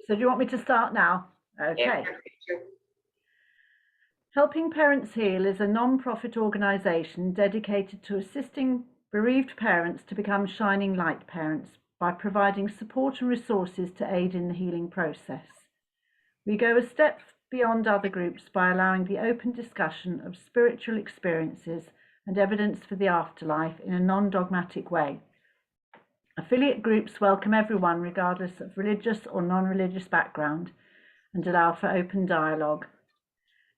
So do you want me to start now? Yeah, Okay. perfect. Helping Parents Heal is a non-profit organisation dedicated to assisting bereaved parents to become shining light parents by providing support and resources to aid in the healing process. We go a step beyond other groups by allowing the open discussion of spiritual experiences and evidence for the afterlife in a non-dogmatic way. Affiliate groups welcome everyone regardless of religious or non-religious background and allow for open dialogue.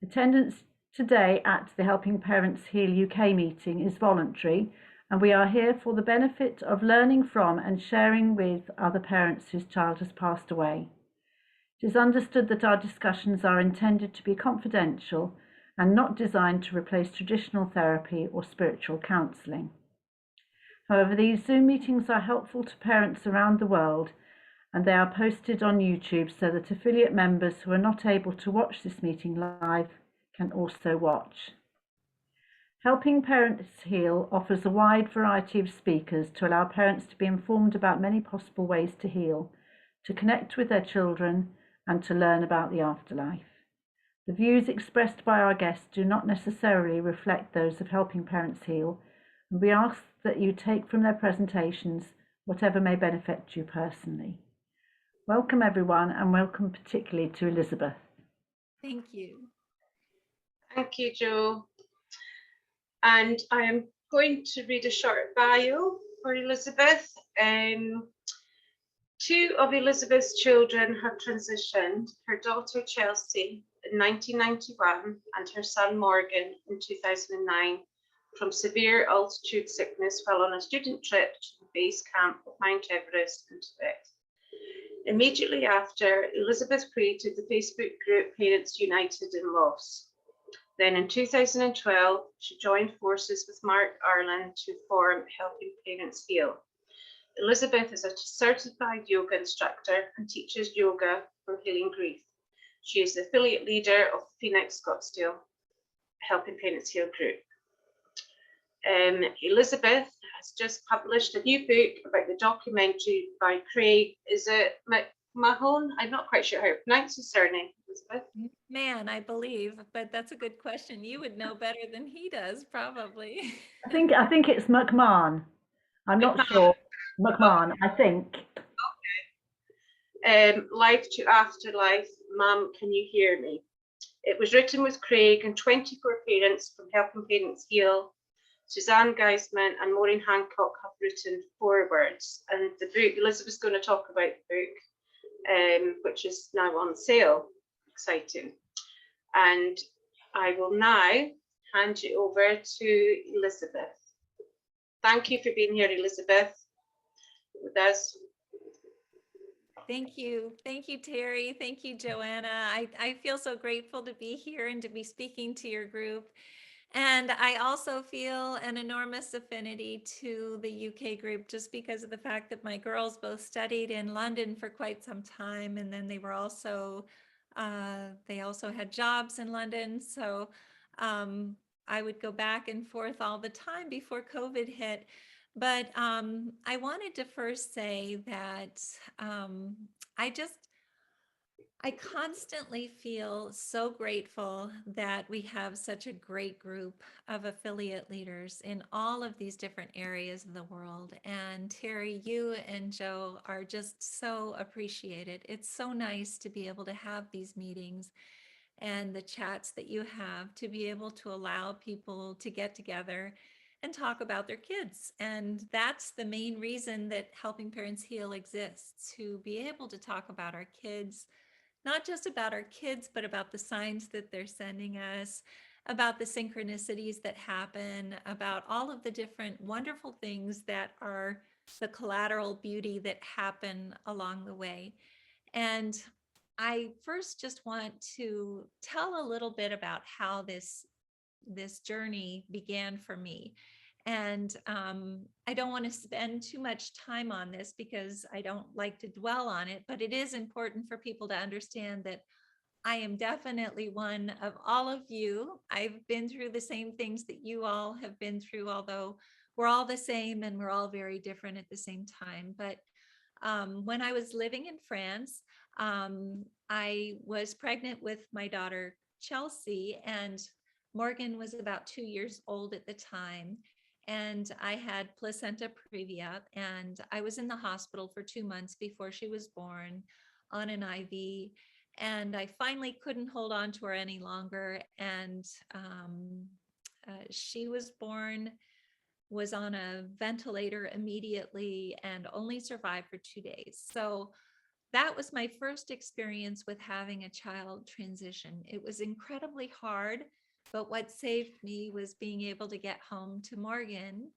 Attendance today at the Helping Parents Heal UK meeting is voluntary, and we are here for the benefit of learning from and sharing with other parents whose child has passed away. It is understood that our discussions are intended to be confidential and not designed to replace traditional therapy or spiritual counselling. However, these Zoom meetings are helpful to parents around the world, and they are posted on YouTube so that affiliate members who are not able to watch this meeting live can also watch. Helping Parents Heal offers a wide variety of speakers to allow parents to be informed about many possible ways to heal, to connect with their children, and to learn about the afterlife. The views expressed by our guests do not necessarily reflect those of Helping Parents Heal, and we ask that you take from their presentations whatever may benefit you personally. Welcome everyone, and welcome particularly to Elizabeth. Thank you. Thank you, Jo. And I am going to read a short bio for Elizabeth. Two of Elizabeth's children have transitioned, her daughter Chelsea in 1991 and her son Morgan in 2009, from severe altitude sickness while on a student trip to the base camp of Mount Everest in Tibet. Immediately after, Elizabeth created the Facebook group Parents United in Loss. Then in 2012, she joined forces with Mark Arlen to form Helping Parents Heal. Elizabeth is a certified yoga instructor and teaches yoga for healing grief. She is the affiliate leader of Phoenix Scottsdale Helping Parents Heal group. Elizabeth has just published a new book about the documentary by Craig. Is it Mahon? I'm not quite sure how to pronounce his surname, Elizabeth. Man, I believe, but that's a good question. You would know better than he does, probably. I think it's McMahon. I'm not sure. McMahon, I think. Life to Afterlife, Mum, Can You Hear Me? It was written with Craig and 24 parents from Helping Parents Heal. Suzanne Geisman and Maureen Hancock have written forewords, and the book, Elizabeth's going to talk about the book, which is now on sale. Exciting. And I will now hand you over to Elizabeth. Thank you for being here, Elizabeth, with us. Thank you. Thank you, Terry. Thank you, Joanna. I feel so grateful to be here and to be speaking to your group. And I also feel an enormous affinity to the UK group just because of the fact that my girls both studied in London for quite some time. And then they were also, they also had jobs in London. So I would go back and forth all the time before COVID hit. But I wanted to first say that I constantly feel so grateful that we have such a great group of affiliate leaders in all of these different areas of the world. And Terry, you and Jo are just so appreciated. It's so nice to be able to have these meetings and the chats that you have to be able to allow people to get together and talk about their kids. And that's the main reason that Helping Parents Heal exists, to be able to talk about our kids, not just about our kids, but about the signs that they're sending us, about the synchronicities that happen, about all of the different wonderful things that are the collateral beauty that happen along the way. And I first just want to tell a little bit about how this journey began for me. And I don't want to spend too much time on this because I don't like to dwell on it, but it is important for people to understand that I am definitely one of all of you. I've been through the same things that you all have been through, although we're all the same and we're all very different at the same time. But when I was living in France, I was pregnant with my daughter, Chelsea, and Morgan was about 2 years old at the time. And I had placenta previa, and I was in the hospital for 2 months before she was born on an IV. And I finally couldn't hold on to her any longer. And she was born, was on a ventilator immediately, and only survived for 2 days. So that was my first experience with having a child transition. It was incredibly hard, but what saved me was being able to get home to Morgan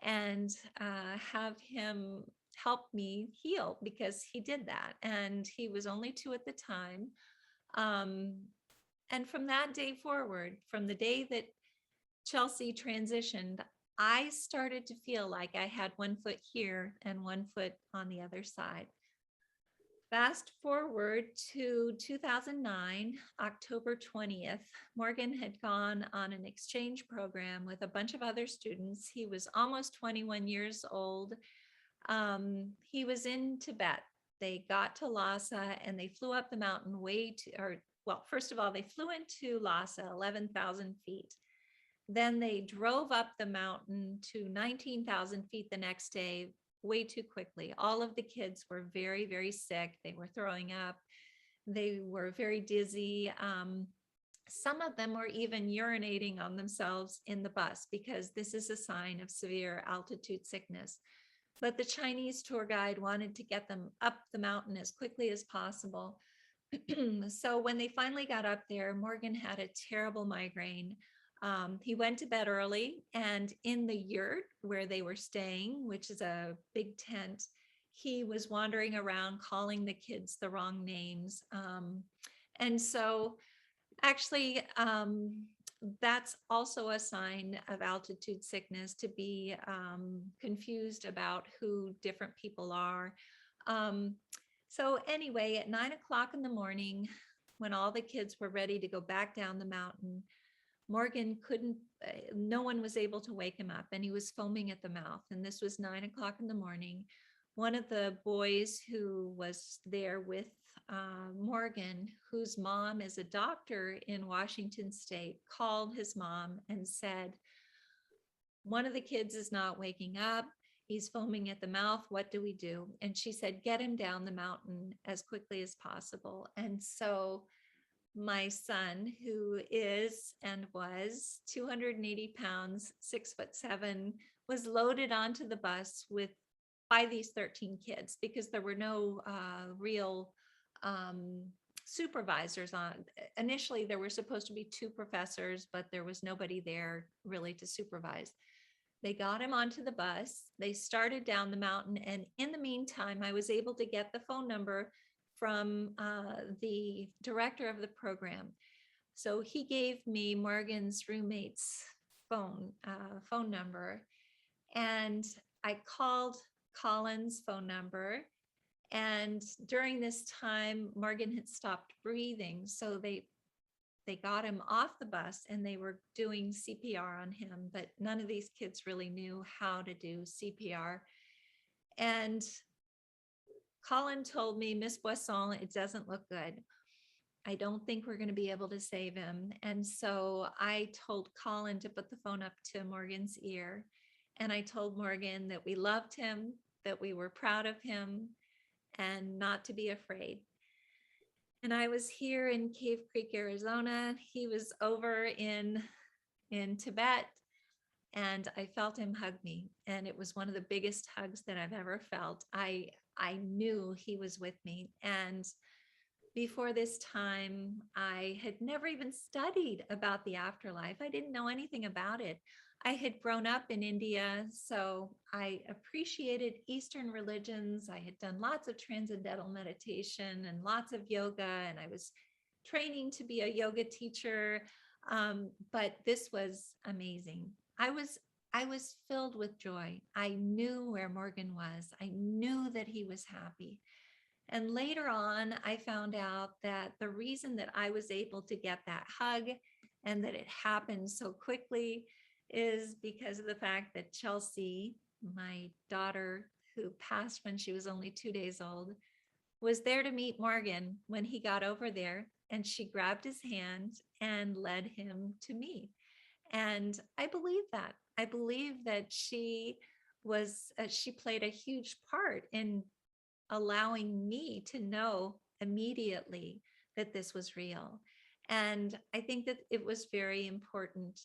and have him help me heal, because he did that. And he was only 2 at the time. Um, and from that day forward, from the day that Chelsea transitioned, I started to feel like I had one foot here and one foot on the other side. Fast forward to 2009, October 20th, Morgan had gone on an exchange program with a bunch of other students. He was almost 21 years old. He was in Tibet. They got to Lhasa and they flew up the mountain first of all, they flew into Lhasa, 11,000 feet. Then they drove up the mountain to 19,000 feet the next day, way too quickly. All of the kids were very, very sick. They were throwing up. They were very dizzy. Some of them were even urinating on themselves in the bus, because this is a sign of severe altitude sickness. But the Chinese tour guide wanted to get them up the mountain as quickly as possible. So when they finally got up there, Morgan had a terrible migraine. He went to bed early, and in the yurt where they were staying, which is a big tent, he was wandering around calling the kids the wrong names. And so actually, that's also a sign of altitude sickness, to be confused about who different people are. So anyway, at 9 o'clock in the morning, when all the kids were ready to go back down the mountain, Morgan no one was able to wake him up, and he was foaming at the mouth. And this was 9 o'clock in the morning. One of the boys who was there with Morgan, whose mom is a doctor in Washington State, called his mom and said, one of the kids is not waking up. He's foaming at the mouth. What do we do? And she said, get him down the mountain as quickly as possible. And so my son, who is and was 280 pounds, 6'7", was loaded onto the bus by these 13 kids, because there were no real supervisors on. Initially, there were supposed to be 2 professors, but there was nobody there really to supervise. They got him onto the bus. They started down the mountain. And in the meantime, I was able to get the phone number from the director of the program. So he gave me Morgan's roommate's phone number, and I called Colin's phone number. And during this time, Morgan had stopped breathing. So they got him off the bus and they were doing CPR on him, but none of these kids really knew how to do CPR. And Colin told me, Miss Boisson, it doesn't look good. I don't think we're going to be able to save him. And so I told Colin to put the phone up to Morgan's ear. And I told Morgan that we loved him, that we were proud of him, and not to be afraid. And I was here in Cave Creek, Arizona. He was over in Tibet, and I felt him hug me. And it was one of the biggest hugs that I've ever felt. I knew he was with me. And before this time, I had never even studied about the afterlife. I didn't know anything about it. I had grown up in India, so I appreciated Eastern religions. I had done lots of transcendental meditation and lots of yoga, and I was training to be a yoga teacher. But this was amazing. I was filled with joy. I knew where Morgan was. I knew that he was happy. And later on, I found out that the reason that I was able to get that hug and that it happened so quickly is because of the fact that Chelsea, my daughter, who passed when she was only 2 days old, was there to meet Morgan when he got over there, and she grabbed his hand and led him to me. And I believe that. I believe that she played a huge part in allowing me to know immediately that this was real. And I think that it was very important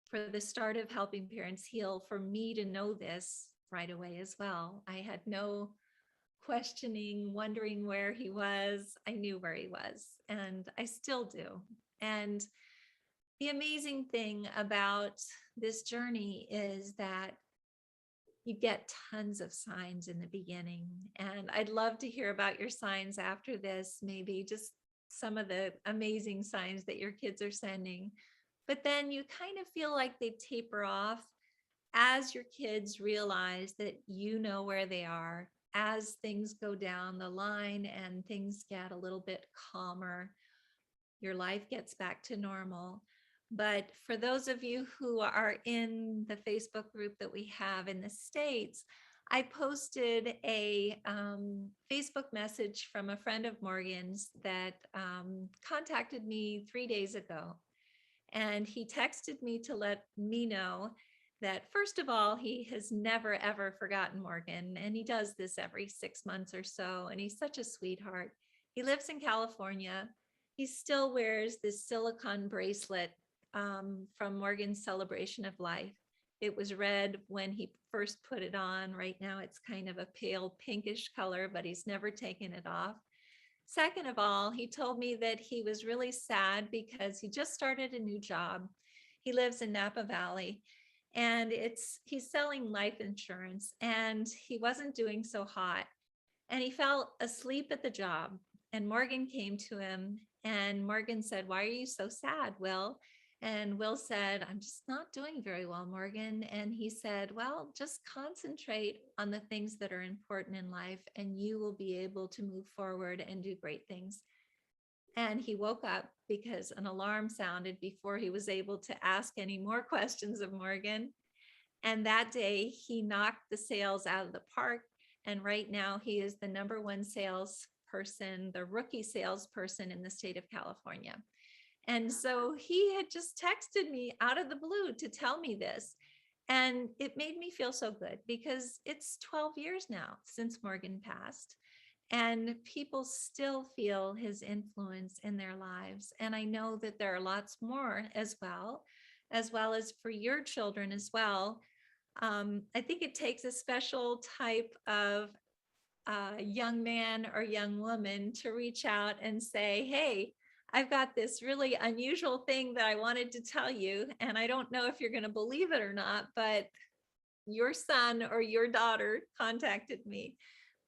for the start of Helping Parents Heal for me to know this right away as well. I had no questioning, wondering where he was. I knew where he was, and I still do. And the amazing thing about this journey is that you get tons of signs in the beginning. And I'd love to hear about your signs after this, maybe just some of the amazing signs that your kids are sending. But then you kind of feel like they taper off as your kids realize that you know where they are, as things go down the line and things get a little bit calmer, your life gets back to normal. But for those of you who are in the Facebook group that we have in the States, I posted a Facebook message from a friend of Morgan's that contacted me 3 days ago. And he texted me to let me know that, first of all, he has never, ever forgotten Morgan. And he does this every 6 months or so. And he's such a sweetheart. He lives in California. He still wears this silicone bracelet from Morgan's Celebration of Life. It was red when he first put it on. Right now, it's kind of a pale pinkish color, but he's never taken it off. Second of all, he told me that he was really sad because he just started a new job. He lives in Napa Valley, and he's selling life insurance, and he wasn't doing so hot. And he fell asleep at the job, and Morgan came to him, and Morgan said, "Why are you so sad, Will?" And Will said, "I'm just not doing very well, Morgan." And he said, "Well, just concentrate on the things that are important in life, and you will be able to move forward and do great things." And he woke up because an alarm sounded before he was able to ask any more questions of Morgan. And that day he knocked the sales out of the park. And right now he is the number one salesperson, the rookie salesperson in the state of California. And so he had just texted me out of the blue to tell me this. And it made me feel so good because it's 12 years now since Morgan passed. And people still feel his influence in their lives. And I know that there are lots more as well as for your children as well. I think it takes a special type of young man or young woman to reach out and say, "Hey, I've got this really unusual thing that I wanted to tell you. And I don't know if you're going to believe it or not, but your son or your daughter contacted me."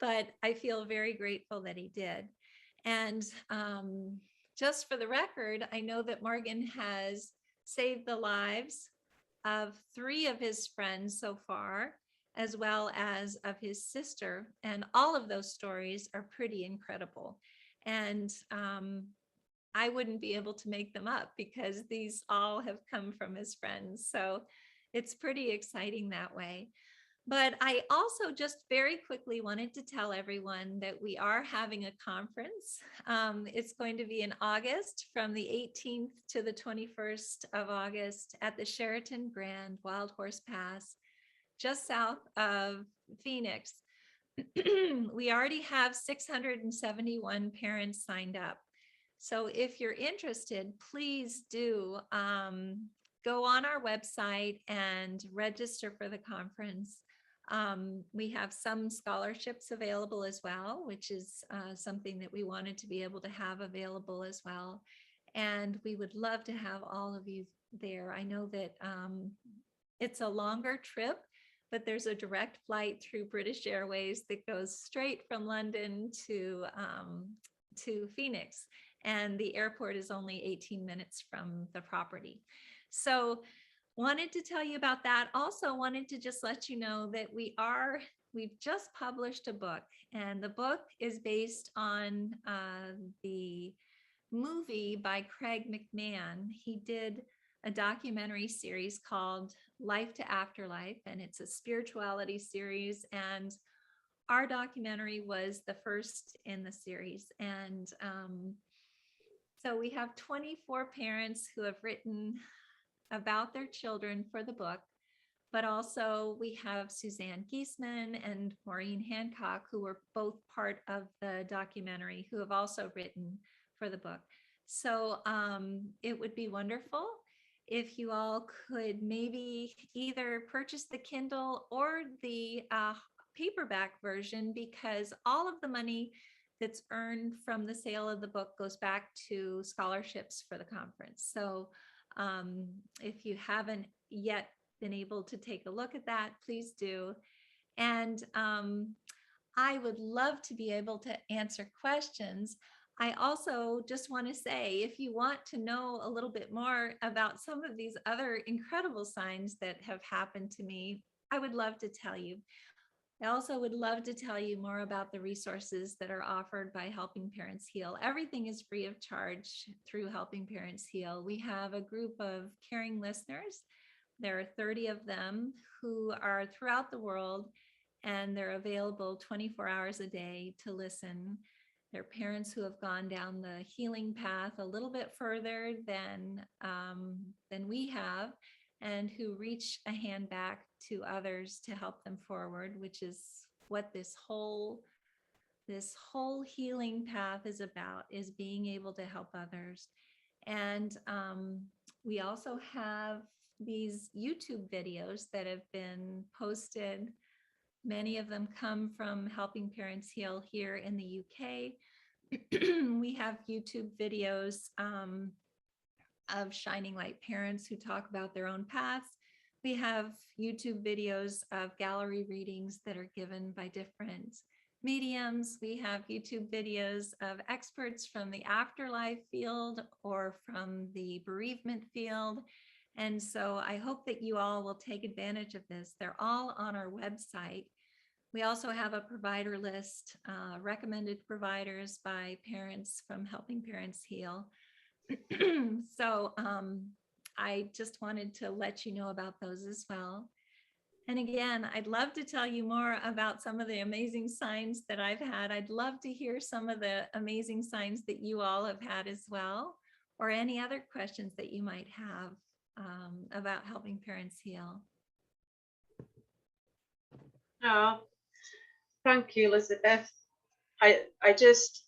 But I feel very grateful that he did. And just for the record, I know that Morgan has saved the lives of 3 of his friends so far, as well as of his sister. And all of those stories are pretty incredible. And I wouldn't be able to make them up because these all have come from his friends. So it's pretty exciting that way. But I also just very quickly wanted to tell everyone that we are having a conference. It's going to be in August from the 18th to the 21st of August at the Sheraton Grand Wild Horse Pass, just south of Phoenix. We already have 671 parents signed up. So if you're interested, please do go on our website and register for the conference. We have some scholarships available as well, which is something that we wanted to be able to have available as well. And we would love to have all of you there. I know that it's a longer trip, but there's a direct flight through British Airways that goes straight from London to Phoenix. And the airport is only 18 minutes from the property. So wanted to tell you about that. Also wanted to just let you know that we've just published a book, and the book is based on the movie by Craig McMahon. He did a documentary series called Life to Afterlife, and it's a spirituality series. And our documentary was the first in the series. And so we have 24 parents who have written about their children for the book, but also we have Suzanne Giesman and Maureen Hancock, who were both part of the documentary, who have also written for the book. So it would be wonderful if you all could maybe either purchase the Kindle or the paperback version, because all of the money that's earned from the sale of the book goes back to scholarships for the conference. So if you haven't yet been able to take a look at that, please do. And I would love to be able to answer questions. I also just want to say, if you want to know a little bit more about some of these other incredible signs that have happened to me, I would love to tell you. I also would love to tell you more about the resources that are offered by Helping Parents Heal. Everything is free of charge through Helping Parents Heal. We have a group of caring listeners. There are 30 of them who are throughout the world, and they're available 24 hours a day to listen. They're parents who have gone down the healing path a little bit further than we have, and who reach a hand back to others to help them forward, which is what this whole healing path is about, is being able to help others. And we also have these YouTube videos that have been posted. Many of them come from Helping Parents Heal here in the UK. We have YouTube videos of Shining Light parents who talk about their own paths. We have YouTube videos of gallery readings that are given by different mediums. We have YouTube videos of experts from the afterlife field or from the bereavement field. And so I hope that you all will take advantage of this. They're all on our website. We also have a provider list, recommended providers by parents from Helping Parents Heal. So I just wanted to let you know about those as well. And again, I'd love to tell you more about some of the amazing signs that I've had. I'd love to hear some of the amazing signs that you all have had as well, or any other questions that you might have about Helping Parents Heal. Oh, thank you, Elizabeth. I just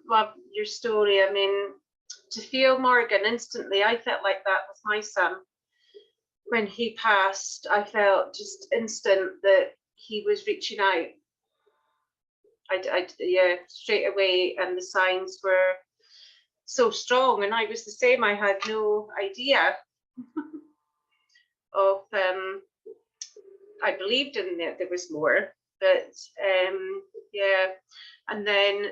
love your story. I mean, to feel Morgan instantly, I felt like that with my son. When he passed, I felt just instant that he was reaching out. Yeah, straight away, and the signs were so strong, and I was the same. I had no idea of I believed in that there was more, but yeah. And then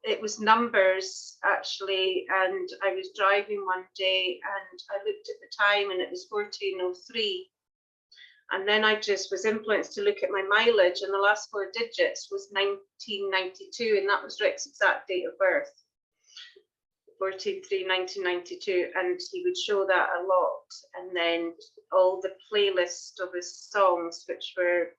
it was numbers actually, and I was driving one day and I looked at the time and it was 14:03, and then I just was influenced to look at my mileage, and the last 4 digits was 1992, and that was Rick's exact date of birth, 14/3/1992. And he would show that a lot, and then all the playlist of his songs, which were,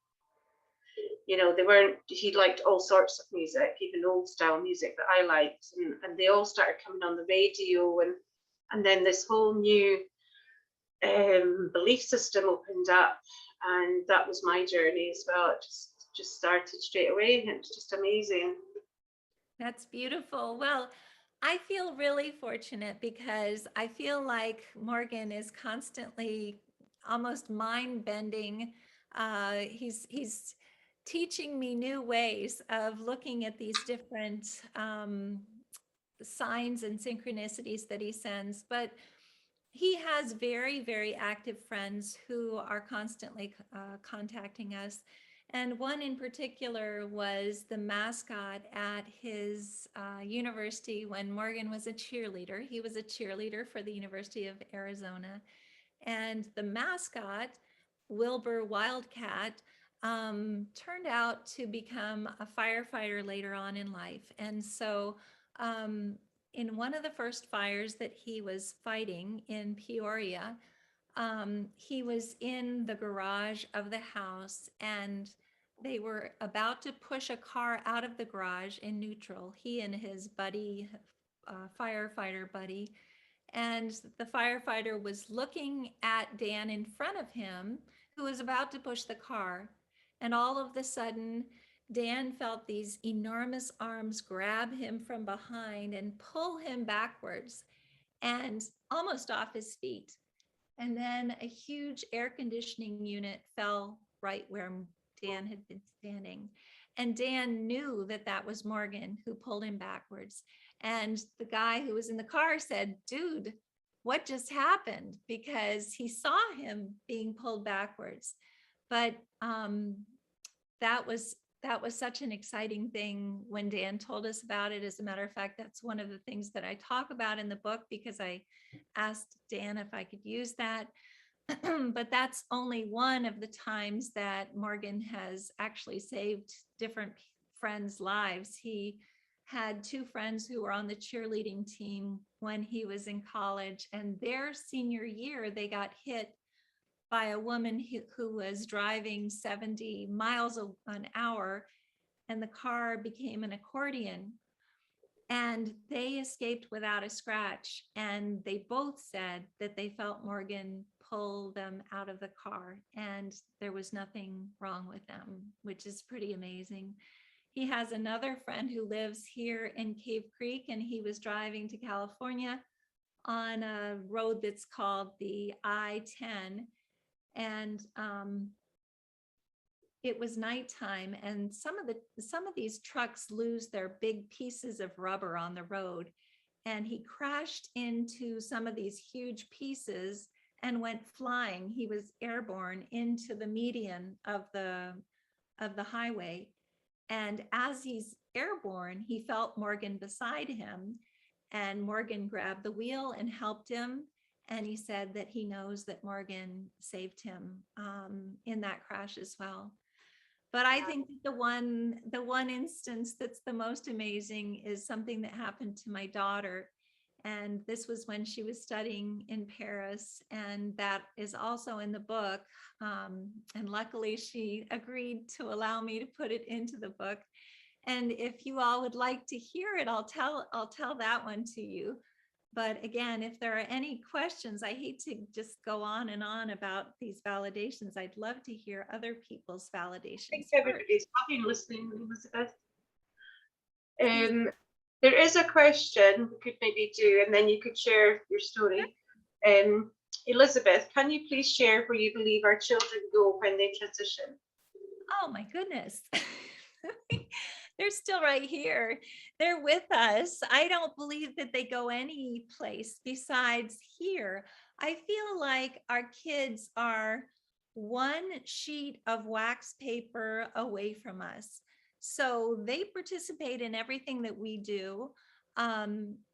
you know, they weren't, he liked all sorts of music, even old style music that I liked, and they all started coming on the radio, and then this whole new belief system opened up, and that was my journey as well. It just started straight away, and it's just amazing. That's beautiful. Well, I feel really fortunate because I feel like Morgan is constantly almost mind-bending. He's teaching me new ways of looking at these different signs and synchronicities that he sends. But he has very, very active friends who are constantly contacting us. And one in particular was the mascot at his university when Morgan was a cheerleader. He was a cheerleader for the University of Arizona. And the mascot, Wilbur Wildcat, turned out to become a firefighter later on in life. And so in one of the first fires that he was fighting in Peoria, he was in the garage of the house, and they were about to push a car out of the garage in neutral, he and his buddy, firefighter buddy. And the firefighter was looking at Dan in front of him, who was about to push the car. And all of a sudden, Dan felt these enormous arms grab him from behind and pull him backwards and almost off his feet. And then a huge air conditioning unit fell right where Dan had been standing. And Dan knew that that was Morgan who pulled him backwards. And the guy who was in the car said, "Dude, what just happened?" Because he saw him being pulled backwards. But that was such an exciting thing when Dan told us about it. As a matter of fact, that's one of the things that I talk about in the book, because I asked Dan if I could use that. But that's only one of the times that Morgan has actually saved different friends' lives. He had two friends who were on the cheerleading team when he was in college, and their senior year, they got hit by a woman who was driving 70 miles an hour, and the car became an accordion. And they escaped without a scratch. And they both said that they felt Morgan pull them out of the car and there was nothing wrong with them, which is pretty amazing. He has another friend who lives here in Cave Creek, and he was driving to California on a road that's called the I-10. And it was nighttime, and some of these trucks lose their big pieces of rubber on the road, and he crashed into some of these huge pieces and went flying. He was airborne into the median of the highway, and as he's airborne, he felt Morgan beside him, and Morgan grabbed the wheel and helped him. And he said that he knows that Morgan saved him in that crash as well. But I think that the one instance that's the most amazing is something that happened to my daughter. And this was when she was studying in Paris, and that is also in the book. And luckily she agreed to allow me to put it into the book. And if you all would like to hear it, I'll tell that one to you. But again, if there are any questions, I hate to just go on and on about these validations. I'd love to hear other people's validations. I think everybody's happy listening, Elizabeth. There is a question we could maybe do, and then you could share your story. Elizabeth, can you please share where you believe our children go when they transition? Oh my goodness. They're still right here. They're with us. I don't believe that they go any place besides here. I feel like our kids are one sheet of wax paper away from us. So they participate in everything that we do.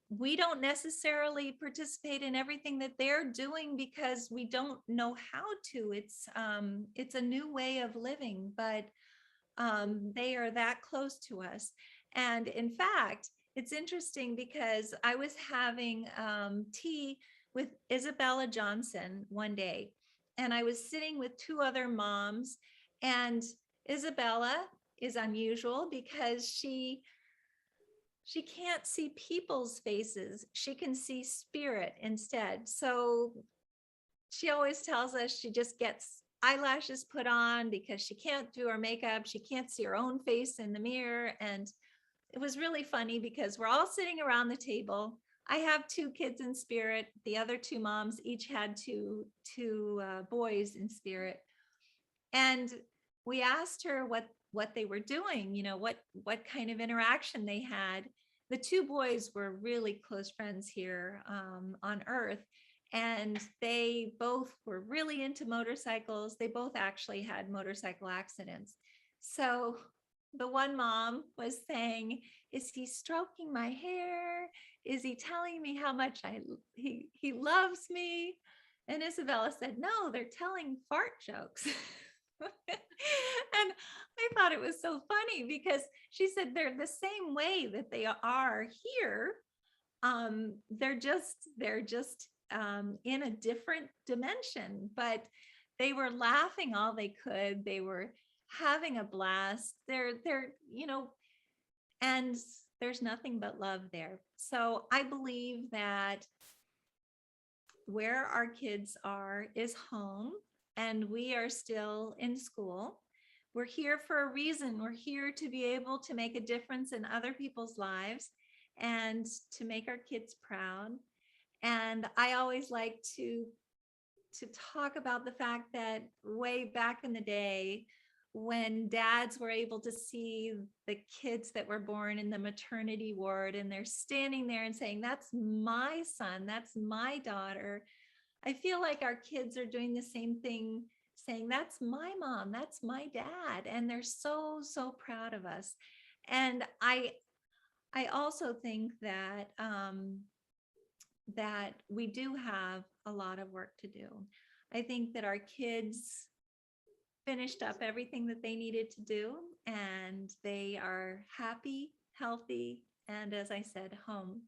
We don't necessarily participate in everything that they're doing because we don't know how to. It's a new way of living, but they are that close to us. And in fact, it's interesting because I was having tea with Isabella Johnson one day, and I was sitting with two other moms, and Isabella is unusual because she can't see people's faces. She can see spirit instead. So she always tells us she just gets eyelashes put on because she can't do her makeup. She can't see her own face in the mirror. And it was really funny because we're all sitting around the table. I have two kids in spirit. The other two moms each had two boys in spirit. And we asked her what they were doing, what kind of interaction they had. The two boys were really close friends here on Earth. And they both were really into motorcycles. They both actually had motorcycle accidents. So the one mom was saying, "Is he stroking my hair? Is he telling me how much he loves me?" And Isabella said, "No, they're telling fart jokes." And I thought it was so funny because she said they're the same way that they are here. They're just in a different dimension, but they were laughing all they could. They were having a blast. They're, you know, and there's nothing but love there. So I believe that where our kids are is home, and we are still in school. We're here for a reason. We're here to be able to make a difference in other people's lives and to make our kids proud. And I always like to talk about the fact that way back in the day, when dads were able to see the kids that were born in the maternity ward and they're standing there and saying, "That's my son, that's my daughter." I feel like our kids are doing the same thing, saying, "That's my mom, that's my dad." And they're so, so proud of us. And I also think that that we do have a lot of work to do. I think that our kids finished up everything that they needed to do, and they are happy, healthy, and as I said, home.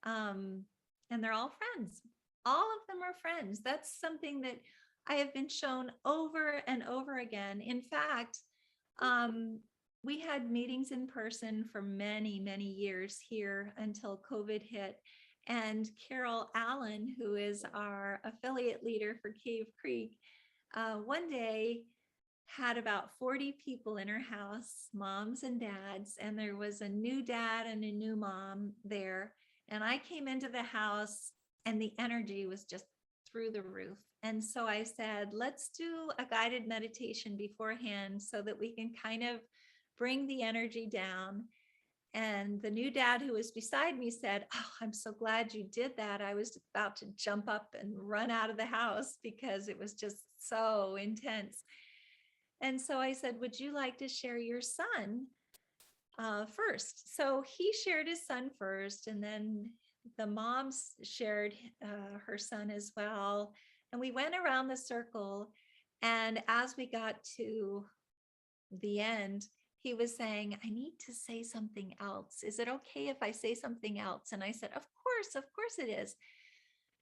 Um, and they're all friends. All of them are friends. That's something that I have been shown over and over again. In fact, we had meetings in person for many, many years here until COVID hit. And Carol Allen, who is our affiliate leader for Cave Creek, one day had about 40 people in her house, moms and dads, and there was a new dad and a new mom there. And I came into the house and the energy was just through the roof. And so I said, let's do a guided meditation beforehand so that we can kind of bring the energy down. And the new dad who was beside me said, "Oh, I'm so glad you did that. I was about to jump up and run out of the house because it was just so intense." And so I said, "Would you like to share your son first?" So he shared his son first, and then the moms shared her son as well. And we went around the circle. And as we got to the end, he was saying, "I need to say something else. Is it okay if I say something else?" And I said, of course it is."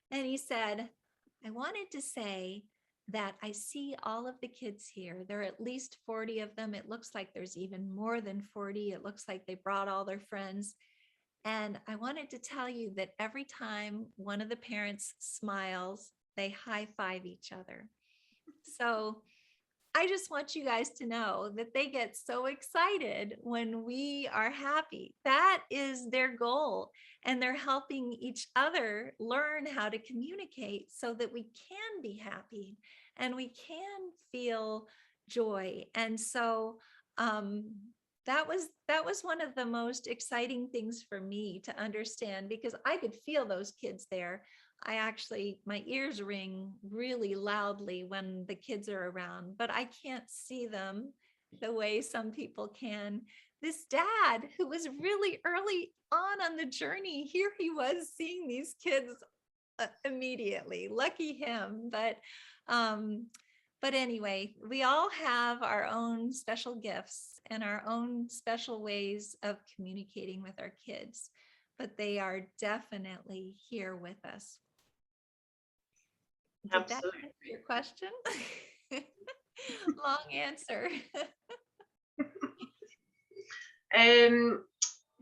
And he said, "I wanted to say that I see all of the kids here. There are at least 40 of them. It looks like there's even more than 40. It looks like they brought all their friends. And I wanted to tell you that every time one of the parents smiles, they high five each other." So I just want you guys to know that they get so excited when we are happy. That is their goal. And they're helping each other learn how to communicate so that we can be happy and we can feel joy. And so that was one of the most exciting things for me to understand, because I could feel those kids there. My ears ring really loudly when the kids are around, but I can't see them the way some people can. This dad, who was really early on the journey, here he was seeing these kids immediately. Lucky him. But anyway, we all have our own special gifts and our own special ways of communicating with our kids, but they are definitely here with us. Did that Absolutely. answer your question? Long answer.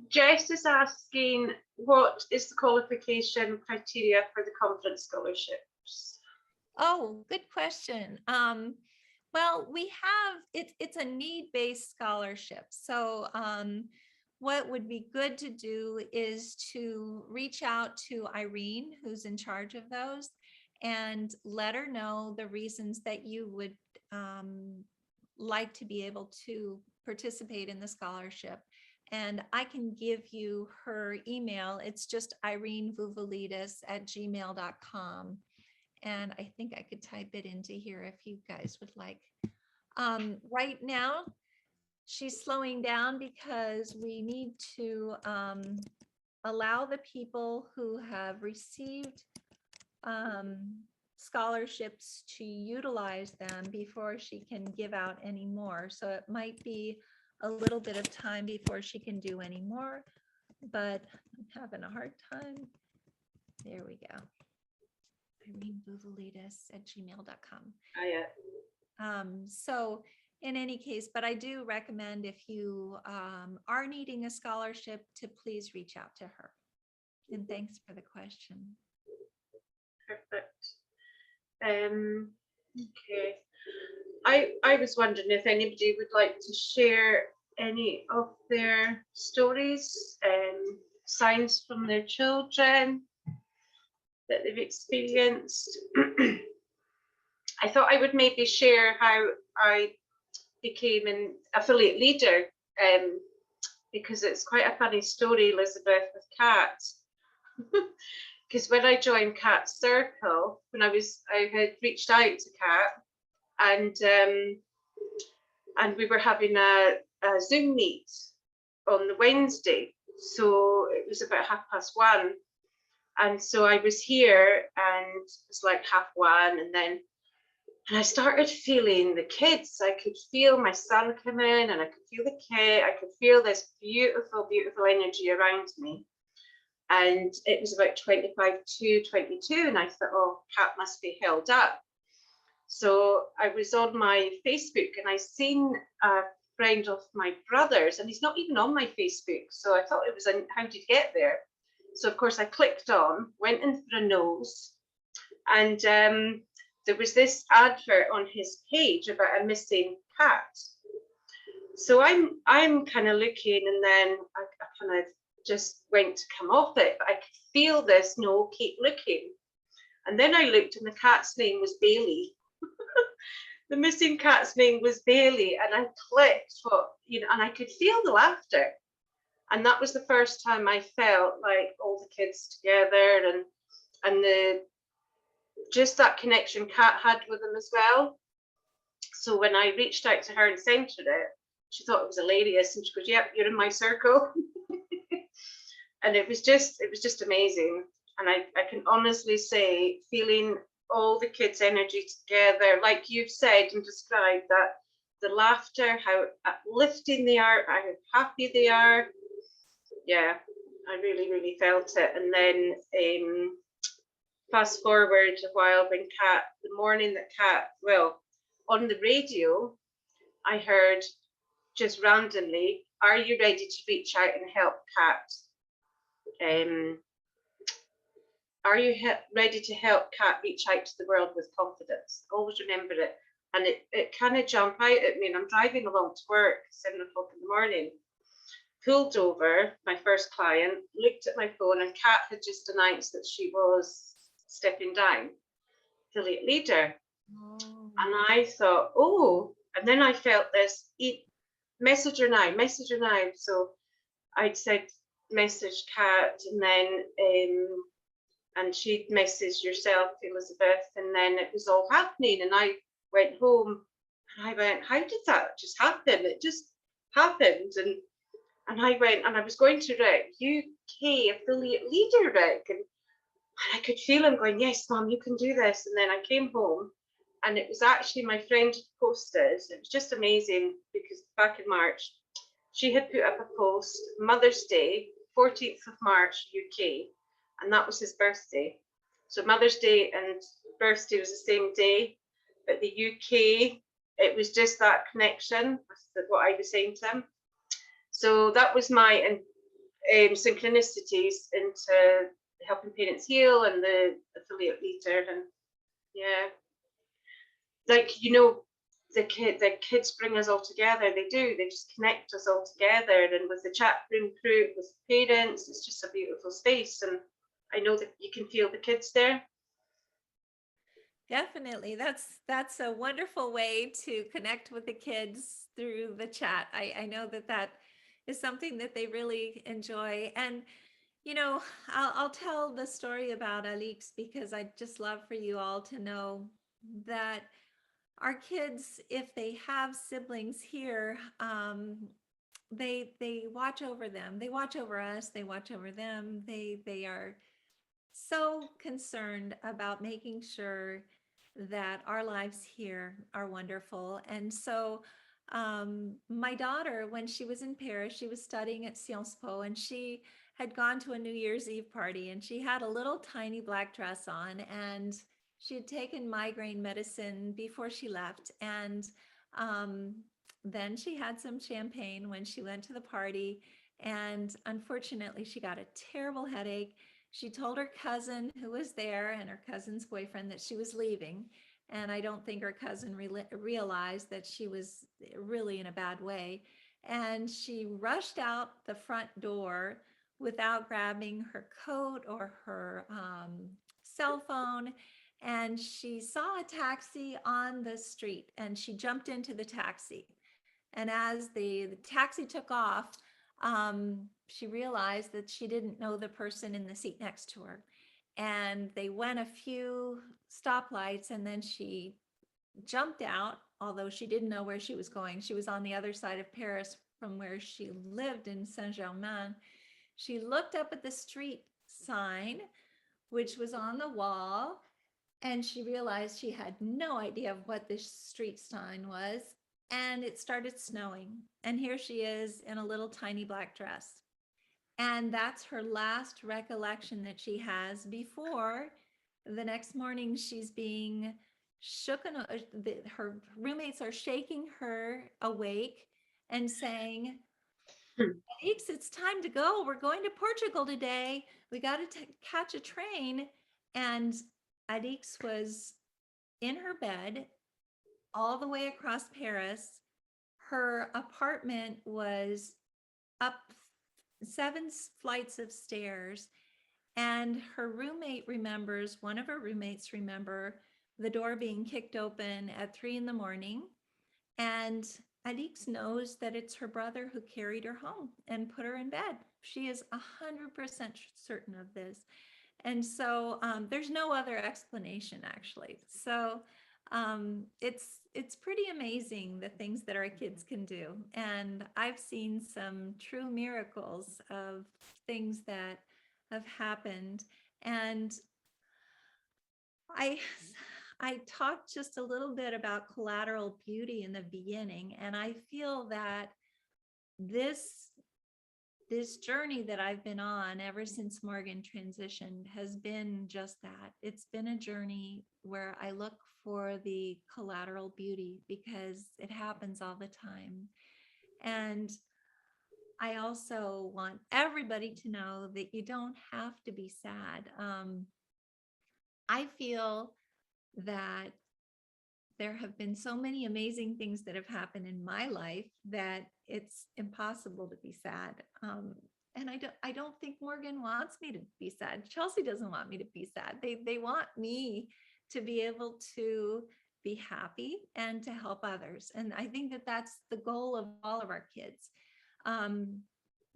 Jess is asking, what is the qualification criteria for the conference scholarships? Oh, good question. Well, we have it's a need-based scholarship. So what would be good to do is to reach out to Irene, who's in charge of those, and let her know the reasons that you would like to be able to participate in the scholarship. And I can give you her email. It's just irenevouvalidis@gmail.com. And I think I could type it into here if you guys would like. Right now, she's slowing down because we need to allow the people who have received scholarships to utilize them before she can give out any more. So it might be a little bit of time before she can do any more, but I'm having a hard time. There we go. irenevouvalidis@gmail.com. Yeah. So in any case, but I do recommend if you are needing a scholarship to please reach out to her. And thanks for the question. Perfect. Okay. I was wondering if anybody would like to share any of their stories, signs from their children that they've experienced. I thought I would maybe share how I became an affiliate leader, because it's quite a funny story, Elizabeth, with Kat. Because when I joined Kat's circle, when I had reached out to Kat, and we were having a Zoom meet on the Wednesday, so it was about 1:30, and so I was here, and it was like 1:30, and I started feeling the kids. I could feel my son come in, and I could feel the kid. I could feel this beautiful, beautiful energy around me. And it was about 25 to 22, and I thought, oh, Kat must be held up. So I was on my Facebook, and I seen a friend of my brother's, and he's not even on my Facebook. So I thought it was, how did you get there? So of course I clicked on, went in for a nose, and there was this advert on his page about a missing cat. So I'm kind of looking, and then I kind of just went to come off it, but I could feel this, no, keep looking. And then I looked, and the cat's name was Bailey. The missing cat's name was Bailey, and I clicked, and I could feel the laughter. And that was the first time I felt like all the kids together, and just that connection Kat had with them as well. So when I reached out to her and sent her it, she thought it was hilarious, and she goes, "Yep, you're in my circle." And it was just amazing. And I can honestly say, feeling all the kids' energy together, like you've said and described, that the laughter, how uplifting they are, how happy they are. Yeah, I really, really felt it. And then fast forward a while, when the morning that on the radio, I heard just randomly, "Are you ready to reach out and help Kat? Are you ready to help Kat reach out to the world with confidence?" Always remember it. And it kind of jumped out at me, and I'm driving along to work, 7 o'clock in the morning, pulled over, my first client, looked at my phone, and Kat had just announced that she was stepping down, affiliate leader. Oh. And I thought, oh, and then I felt this, message her now. So I'd said, message Kat, and then and she'd messaged yourself, Elizabeth, and then it was all happening. And I went home, and I went, how did that just happen? It just happened. And I went, and I was going to Rick, UK affiliate leader, Rick, and I could feel him going, "Yes, Mum, you can do this." And then I came home, and it was actually my friend had posted. It was just amazing, because back in March, she had put up a post, Mother's Day, 14th of March, UK, and that was his birthday. So Mother's Day and birthday was the same day, but the UK, it was just that connection with what I was saying to him. So that was my synchronicities into helping parents heal and the affiliate leader. And yeah, like, the kids bring us all together. They just connect us all together. And with the chat room crew, with parents, it's just a beautiful space. And I know that you can feel the kids there. Definitely. That's a wonderful way to connect with the kids through the chat. I know that is something that they really enjoy. And I'll tell the story about Alix, because I'd just love for you all to know that our kids, if they have siblings here, they watch over them. They watch over us. They watch over them. They are so concerned about making sure that our lives here are wonderful. And so my daughter, when she was in Paris, she was studying at Sciences Po, and she had gone to a New Year's Eve party, and she had a little tiny black dress on, and she had taken migraine medicine before she left. And then she had some champagne when she went to the party. And unfortunately, she got a terrible headache. She told her cousin who was there and her cousin's boyfriend that she was leaving. And I don't think her cousin realized that she was really in a bad way. And she rushed out the front door without grabbing her coat or her cell phone. And she saw a taxi on the street and she jumped into the taxi. And as the taxi took off, she realized that she didn't know the person in the seat next to her. And they went a few stoplights and then she jumped out, although she didn't know where she was going. She was on the other side of Paris from where she lived in Saint-Germain. She looked up at the street sign, which was on the wall, and she realized she had no idea what this street sign was. And it started snowing. And here she is in a little tiny black dress. And that's her last recollection that she has before the next morning she's being shooken. Her roommates are shaking her awake and saying, Alix, it's time to go. We're going to Portugal today. We got to catch a train. And Alix was in her bed all the way across Paris. Her apartment was up 7 flights of stairs. And her roommate remembers, one of her roommates remember the door being kicked open at 3 a.m. And Alix knows that it's her brother who carried her home and put her in bed. She is 100% certain of this. And so there's no other explanation, actually. So it's pretty amazing the things that our kids can do. And I've seen some true miracles of things that have happened. And I talked just a little bit about collateral beauty in the beginning, and I feel that this journey that I've been on ever since Morgan transitioned has been just that. It's been a journey where I look for the collateral beauty because it happens all the time. And I also want everybody to know that you don't have to be sad. I feel that there have been so many amazing things that have happened in my life that it's impossible to be sad. And I don't think Morgan wants me to be sad. Chelsea doesn't want me to be sad. They want me to be able to be happy and to help others. And I think that that's the goal of all of our kids.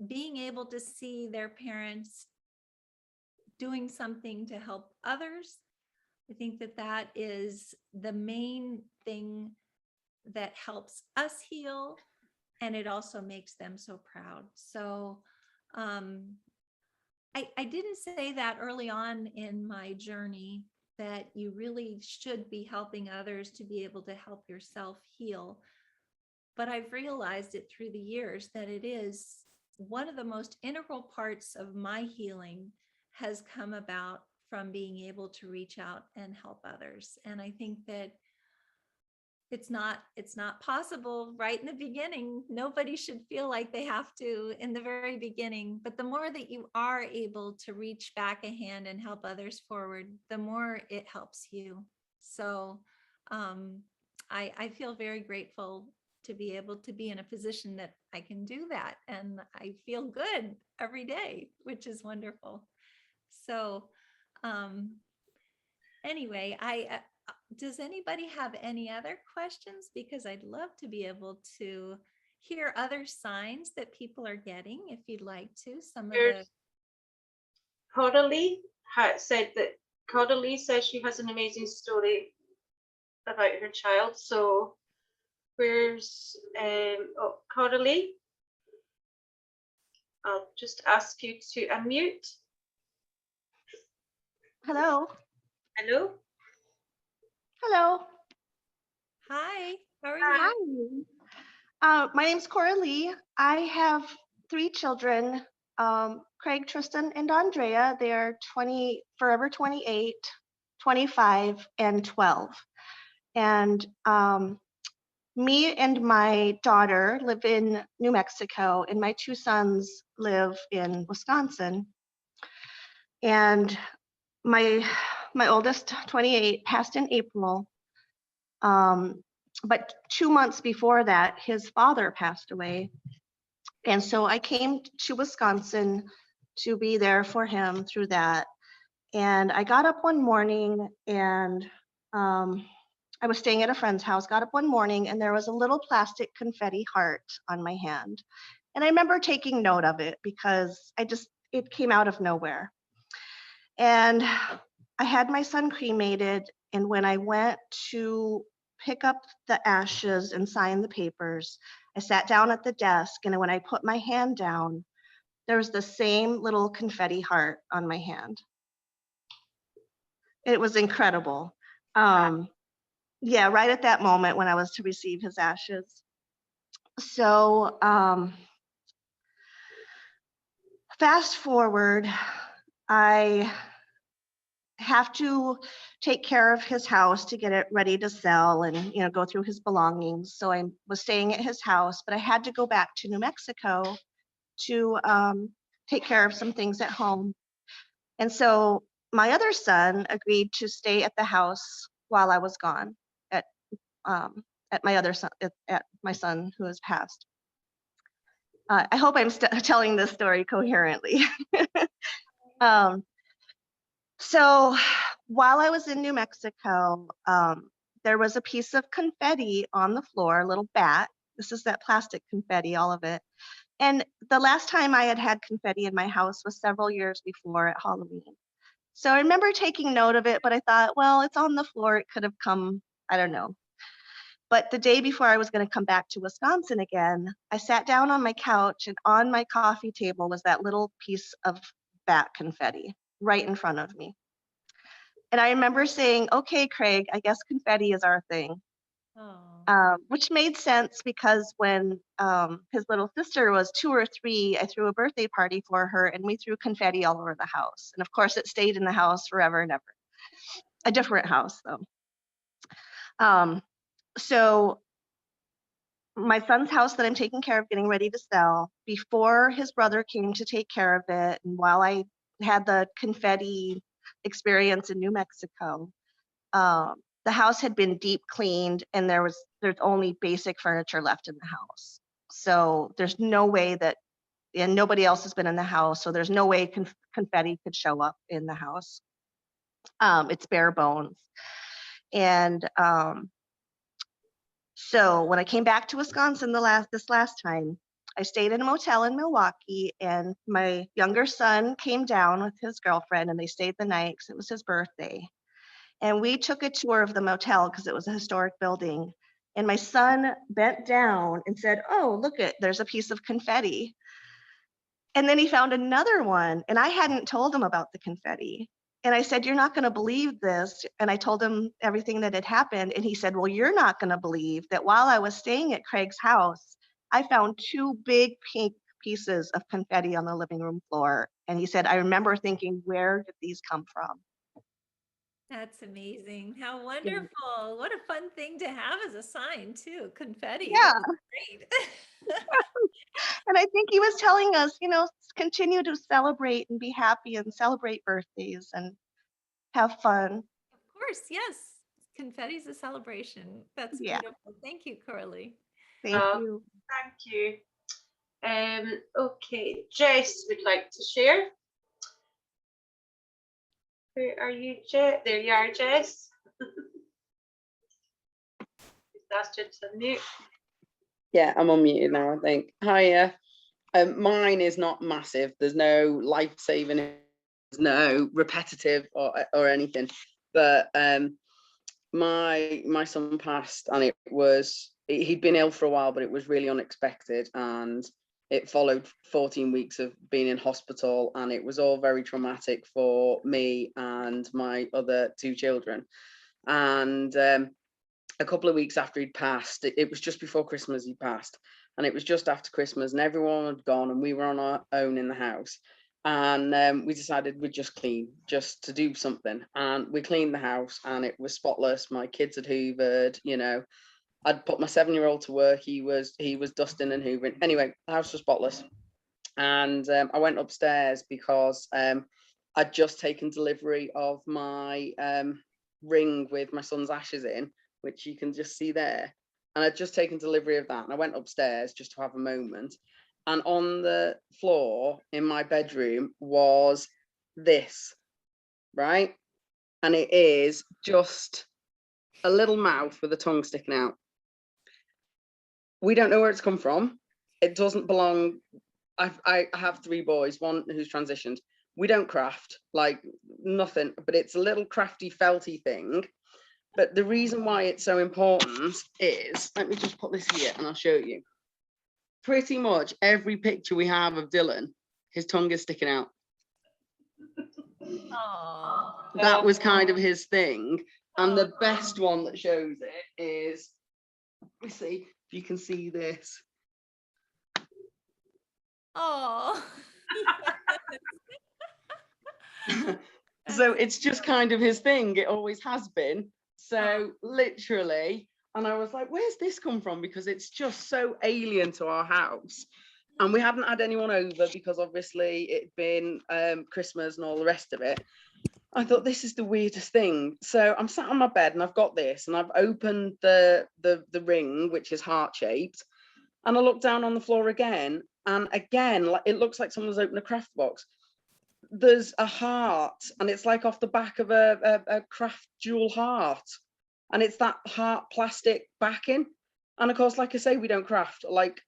Being able to see their parents doing something to help others, I think that that is the main thing that helps us heal, and it also makes them so proud. So I didn't say that early on in my journey, that you really should be helping others to be able to help yourself heal. But I've realized it through the years that it is one of the most integral parts of my healing has come about from being able to reach out and help others. And I think that it's not possible right in the beginning. Nobody should feel like they have to in the very beginning, but the more that you are able to reach back a hand and help others forward, the more it helps you. So I feel very grateful to be able to be in a position that I can do that. And I feel good every day, which is wonderful. So anyway, does anybody have any other questions? Because I'd love to be able to hear other signs that people are getting, if you'd like to. Some of the Coralie said that Coralie says she has an amazing story about her child. So where's Coralie? I'll just ask you to unmute. Hello. Hello. Hello. Hi, how are you? Hi. My name's Coralie. I have 3 children, Craig, Tristan, and Andrea. They're forever 28, 25, and 12. And Me and my daughter live in New Mexico, and my two sons live in Wisconsin. And my oldest, 28, passed in April. But 2 months before that, his father passed away. And so I came to Wisconsin to be there for him through that. And I got up one morning and I was staying at a friend's house, got up one morning and there was a little plastic confetti heart on my hand. And I remember taking note of it because it came out of nowhere. And I had my son cremated. And when I went to pick up the ashes and sign the papers, I sat down at the desk. And when I put my hand down, there was the same little confetti heart on my hand. It was incredible. Yeah, right at that moment when I was to receive his ashes. So fast forward, I have to take care of his house to get it ready to sell and go through his belongings. So I was staying at his house, but I had to go back to New Mexico to take care of some things at home. And so my other son agreed to stay at the house while I was gone at my other son, at my son who has passed. I hope I'm telling this story coherently. So while I was in New Mexico, there was a piece of confetti on the floor, a little bat. This is that plastic confetti, all of it. And the last time I had had confetti in my house was several years before at Halloween. So I remember taking note of it, but I thought, well, it's on the floor. It could have come, I don't know. But the day before I was going to come back to Wisconsin again, I sat down on my couch and on my coffee table was that little piece of bat confetti right in front of me. And I remember saying, okay, Craig, I guess confetti is our thing. Which made sense because when his little sister was 2 or 3, I threw a birthday party for her and we threw confetti all over the house. And of course it stayed in the house forever and ever. A different house though. So my son's house that I'm taking care of, getting ready to sell, before his brother came to take care of it, and while I had the confetti experience in New Mexico, the house had been deep cleaned and there's only basic furniture left in the house. So there's no way that, and nobody else has been in the house, so there's no way confetti could show up in the house. It's bare bones. And so when I came back to Wisconsin this last time, I stayed in a motel in Milwaukee, and my younger son came down with his girlfriend and they stayed the night because it was his birthday. And we took a tour of the motel because it was a historic building. And my son bent down and said, oh, look, there's a piece of confetti. And then he found another one, and I hadn't told him about the confetti. And I said, you're not going to believe this. And I told him everything that had happened. And he said, well, you're not going to believe that while I was staying at Craig's house, I found 2 big pink pieces of confetti on the living room floor. And he said, I remember thinking, where did these come from? That's amazing. How wonderful. What a fun thing to have as a sign too. Confetti. Yeah. Great. And I think he was telling us, continue to celebrate and be happy and celebrate birthdays and have fun. Of course, yes. Confetti is a celebration. That's beautiful. Thank you, Coralie. Thank you. Thank you. Okay, Jess would like to share. Where are you, Jess? There you are, Jess. That's just a mute. Yeah, I'm unmuted now, I think. Hiya. Mine is not massive. There's no life-saving, there's no repetitive or anything. But my son passed, and he'd been ill for a while, but it was really unexpected, and it followed 14 weeks of being in hospital, and it was all very traumatic for me and my other 2 children. And a couple of weeks after he'd passed, it was just before Christmas he passed, and it was just after Christmas, and everyone had gone and we were on our own in the house, and we decided we'd just clean, just to do something. And we cleaned the house and it was spotless. My kids had hoovered, I'd put my 7-year-old to work. He was dusting and hoovering. Anyway, the house was spotless. And I went upstairs because I'd just taken delivery of my ring with my son's ashes in, which you can just see there. And I'd just taken delivery of that. And I went upstairs just to have a moment. And on the floor in my bedroom was this, right? And it is just a little mouth with a tongue sticking out. We don't know where it's come from. It doesn't belong. I have 3 boys, one who's transitioned. We don't craft, like nothing, but it's a little crafty, felty thing. But the reason why it's so important is, let me just put this here and I'll show you. Pretty much every picture we have of Dylan, his tongue is sticking out. Oh, That was kind of his thing. And the best one that shows it is, let me see if you can see this. oh. So it's just kind of his thing. It always has been. So literally, and I was like, where's this come from? Because it's just so alien to our house. And we hadn't had anyone over because obviously it'd been Christmas and all the rest of it. I thought, this is the weirdest thing. So I'm sat on my bed and I've got this and I've opened the ring, which is heart-shaped. And I look down on the floor again. And again, like, it looks like someone's opened a craft box. There's a heart and it's like off the back of a craft jewel heart. And it's that heart plastic backing. And of course, like I say, we don't craft. Like,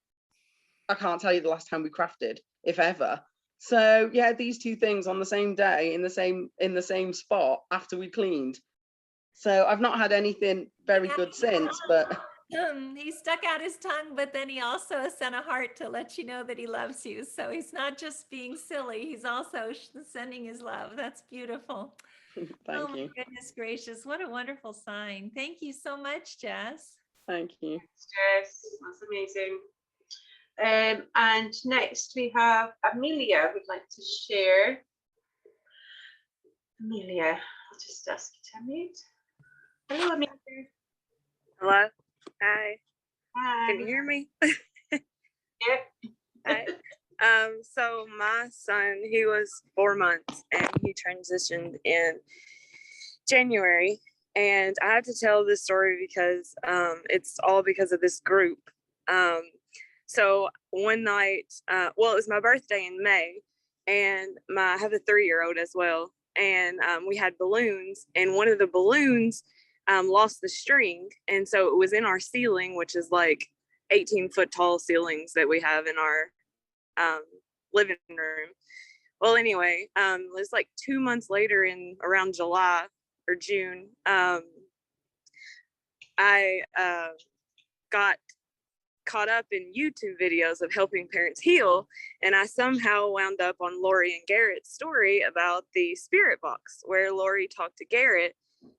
I can't tell you the last time we crafted, if ever. So yeah, these 2 things on the same day in the same spot after we cleaned. So I've not had anything very good since, but He stuck out his tongue, but then he also sent a heart to let you know that he loves you. So he's not just being silly, he's also sending his love. That's beautiful. thank my you. goodness gracious, what a wonderful sign. Thank you so much, Jess. Thank you. Jess, that's amazing. And next we have Amelia would like to share. Amelia, I'll just ask you to unmute. Hello, Amelia. Hello. Hi. Hi. Can you hear me? Yep. Hi. So my son, he was 4 months and he transitioned in January. And I have to tell this story because it's all because of this group. So one night, well, it was my birthday in May, and I have a 3-year-old as well. And we had balloons, and one of the balloons lost the string. And so it was in our ceiling, which is like 18-foot tall ceilings that we have in our living room. Well, anyway, it was like 2 months later in around July or June, I got caught up in YouTube videos of helping parents heal, and I somehow wound up on Lori and Garrett's story about the spirit box, where Lori talked to Garrett,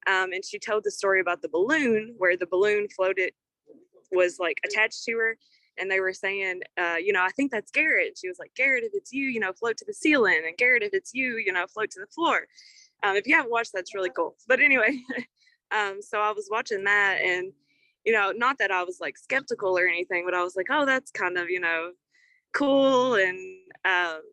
and she told the story about the balloon, where the balloon floated, was like attached to her, and they were saying, I think that's Garrett. And she was like, Garrett, if it's you, float to the ceiling, and Garrett, if it's you, float to the floor. If you haven't watched, that's really cool. But anyway, so I was watching that, and not that I was like skeptical or anything, but I was like, oh, that's kind of, cool. And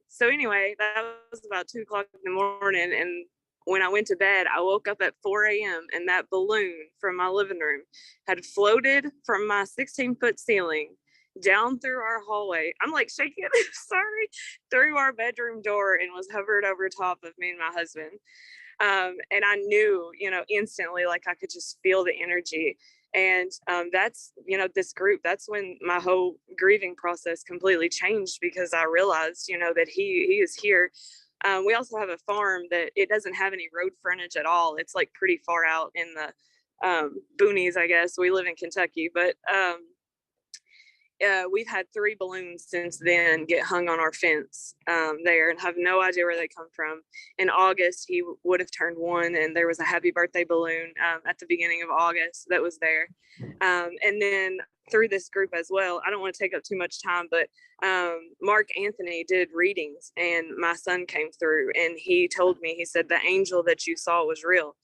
so anyway, that was about 2 o'clock in the morning. And when I went to bed, I woke up at 4 a.m. and that balloon from my living room had floated from my 16-foot ceiling down through our hallway. I'm like shaking, sorry, through our bedroom door, and was hovered over top of me and my husband. And I knew, instantly, like I could just feel the energy. And that's, this group, that's when my whole grieving process completely changed, because I realized, that he is here. We also have a farm that it doesn't have any road frontage at all. It's like pretty far out in the boonies, I guess. We live in Kentucky, but we've had 3 balloons since then get hung on our fence there, and have no idea where they come from. In August, he would have turned 1, and there was a happy birthday balloon at the beginning of August that was there. And then through this group as well, I don't want to take up too much time, but Mark Anthony did readings, and my son came through, and he told me, he said, the angel that you saw was real.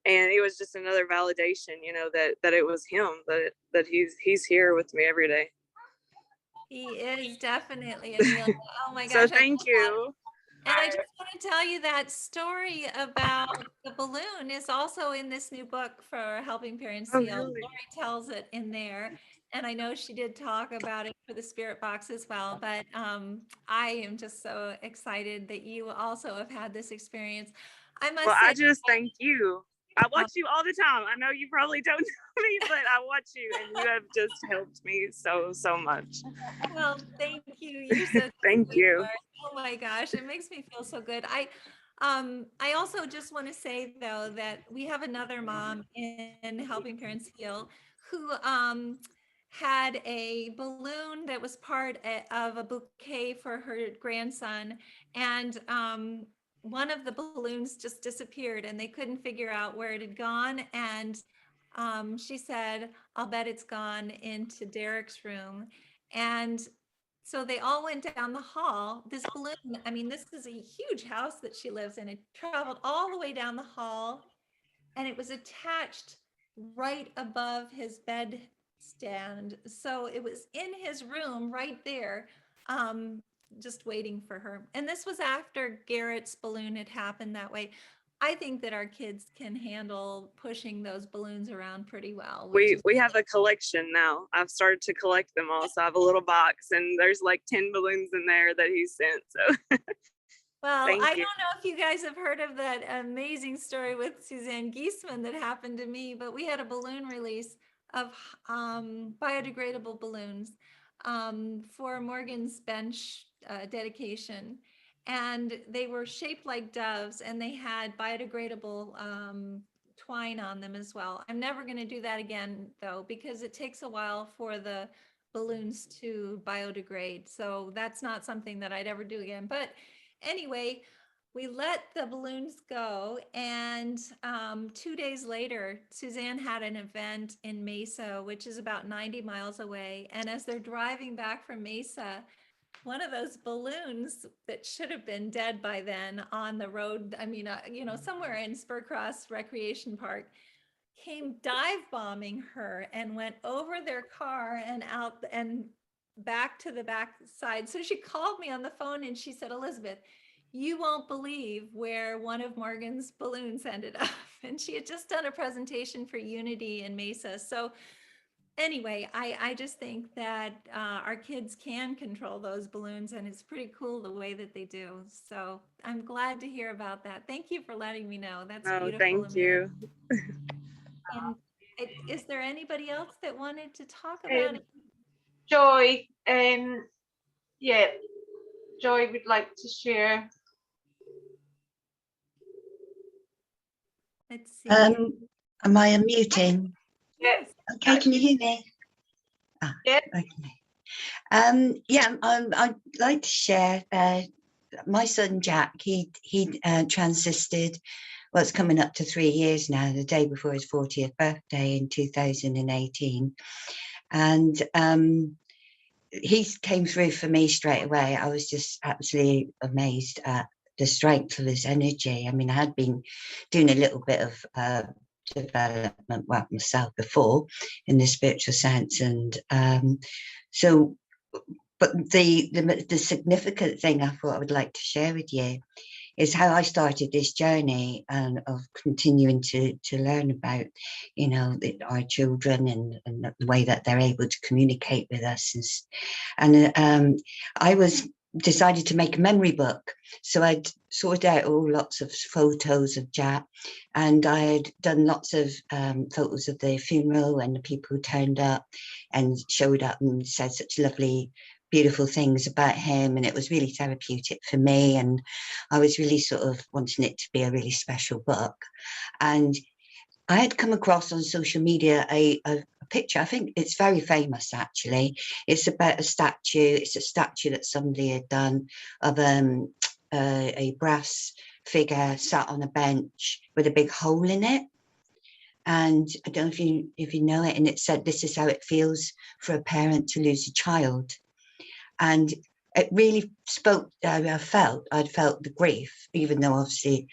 And it was just another validation, you know, that it was him, that he's here with me every day. He is definitely, Amelia. Oh my So gosh, I thank love that. you. And I just want to tell you that story about the balloon is also in this new book for Helping Parents Oh, Heal. really? Lori tells it in there. And I know she did talk about it for the Spirit Box as well. But I am just so excited that you also have had this experience. I must Well, say, I just thank you. I watch you all the time. I know you probably don't know me, but I watch you, and you have just helped me so much. well, thank you. You're such a Thank you. sweetheart. Oh my gosh, it makes me feel so good. I also just want to say though that we have another mom in Helping Parents Heal who had a balloon that was part of a bouquet for her grandson, and one of the balloons just disappeared, and they couldn't figure out where it had gone. And she said, "I'll bet it's gone into Derek's room." And so they all went down the hall. This balloon, I mean, this is a huge house that she lives in. It traveled all the way down the hall, and it was attached right above his bed stand. So it was in his room right there, just waiting for her. And this was after Garrett's balloon had happened that way. I think that our kids can handle pushing those balloons around pretty well. We have a collection now. I've started to collect them all. So I have a little box, and there's like 10 balloons in there that he sent. So well, thank I you. don't know if you guys have heard of that amazing story with Suzanne Giesman that happened to me, but we had a balloon release of biodegradable balloons for Morgan's bench dedication. And they were shaped like doves, and they had biodegradable twine on them as well. I'm never going to do that again, though, because it takes a while for the balloons to biodegrade. So that's not something that I'd ever do again. But anyway, we let the balloons go, and 2 days later, Suzanne had an event in Mesa, which is about 90 miles away. And as they're driving back from Mesa, one of those balloons that should have been dead by then on the road, I mean, somewhere in Spurcross Recreation Park, came dive bombing her and went over their car and out and back to the back side. So she called me on the phone and she said, "Elizabeth, you won't believe where one of Morgan's balloons ended up." And she had just done a presentation for Unity in Mesa. So anyway, I just think that our kids can control those balloons, and it's pretty cool the way that they do. So I'm glad to hear about that. Thank you for letting me know. That's beautiful. Thank you. And is there anybody else that wanted to talk about it? Joy, yeah, Joy would like to share. Let's see. Am I unmuting? Yes. Okay, can you hear me? Yeah. Okay. Yeah, I'd like to share. My son Jack, he transisted. Well, it's coming up to 3 years now. The day before his 40th birthday in 2018, and he came through for me straight away. I was just absolutely amazed at the strength of his energy. I mean, I had been doing a little bit of development work myself before in the spiritual sense, and so. But the significant thing I thought I would like to share with you is how I started this journey and of continuing to learn about, our children and the way that they're able to communicate with us. And I decided to make a memory book. So I'd sorted out lots of photos of Jack, and I had done lots of photos of the funeral and the people who turned up and showed up and said such lovely, beautiful things about him, and it was really therapeutic for me, and I was really sort of wanting it to be a really special book. And I had come across on social media a picture. I think it's very famous, actually. It's about a statue. It's a statue that somebody had done of a brass figure sat on a bench with a big hole in it. And I don't know if you know it, and it said, "This is how it feels for a parent to lose a child." And it really spoke. I'd felt the grief, even though obviously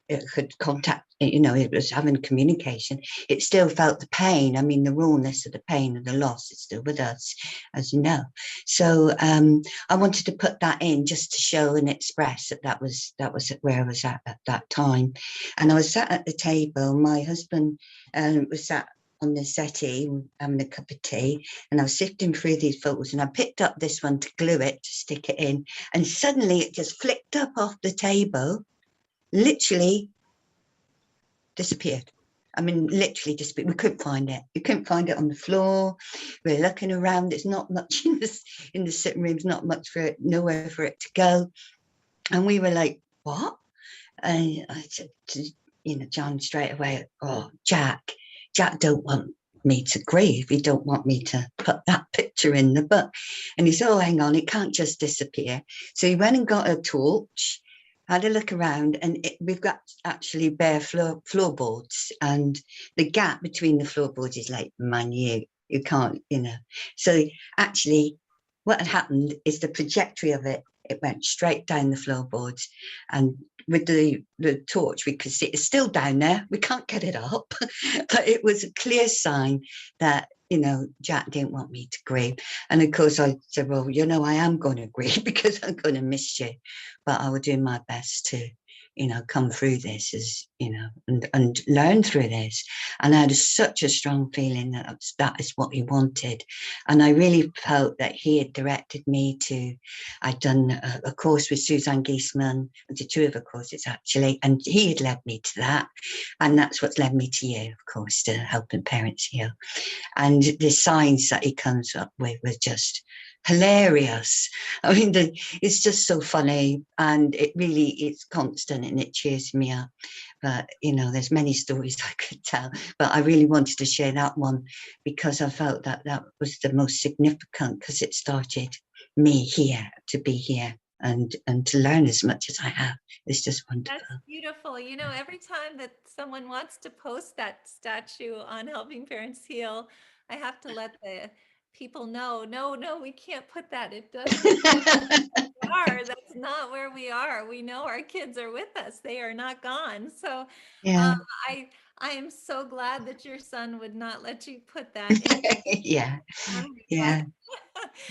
it could contact, you know, it was having communication. It still felt the pain. I mean, the rawness of the pain of the loss is still with us, as you know. So I wanted to put that in just to show and express that was where I was at that time. And I was sat at the table. My husband was sat on the settee having a cup of tea, and I was sifting through these photos, and I picked up this one to glue it, to stick it in, and suddenly it just flicked up off the table, literally disappeared. I mean, literally disappeared. We couldn't find it. We couldn't find it on the floor. We were looking around. There's not much in the sitting room. There's not much for it, nowhere for it to go. And we were like, what? And I said to, you know, John straight away, oh, Jack don't want me to grieve. He don't want me to put that picture in the book. And he said, oh, hang on, it can't just disappear. So he went and got a torch, had a look around, and we've got actually bare floorboards, and the gap between the floorboards is like minute. You can't, you know. So actually what had happened is the trajectory of it went straight down the floorboards, and with the torch we could see it's still down there. We can't get it up, but it was a clear sign that, you know, Jack didn't want me to grieve. And of course I said, well, you know, I am going to grieve because I'm going to miss you, but I will do my best to, you know, come through this, as you know, and learn through this. And I had such a strong feeling that is what he wanted. And I really felt that he had directed me to, I'd done a course with Suzanne Giesemann, the two of her courses actually, and he had led me to that. And that's what's led me to you, of course, to Helping Parents Heal. And the signs that he comes up with were just hilarious. I mean, it's just so funny, and it really is constant, and it cheers me up. But you know, there's many stories I could tell, but I really wanted to share that one because I felt that that was the most significant, because it started me here to be here and to learn as much as I have. It's just wonderful. That's beautiful. You know, every time that someone wants to post that statue on Helping Parents Heal, I have to let the people know, no, we can't put that. It doesn't that's not where we are. We know our kids are with us. They are not gone. So Yeah. I am so glad that your son would not let you put that in. Yeah. Yeah.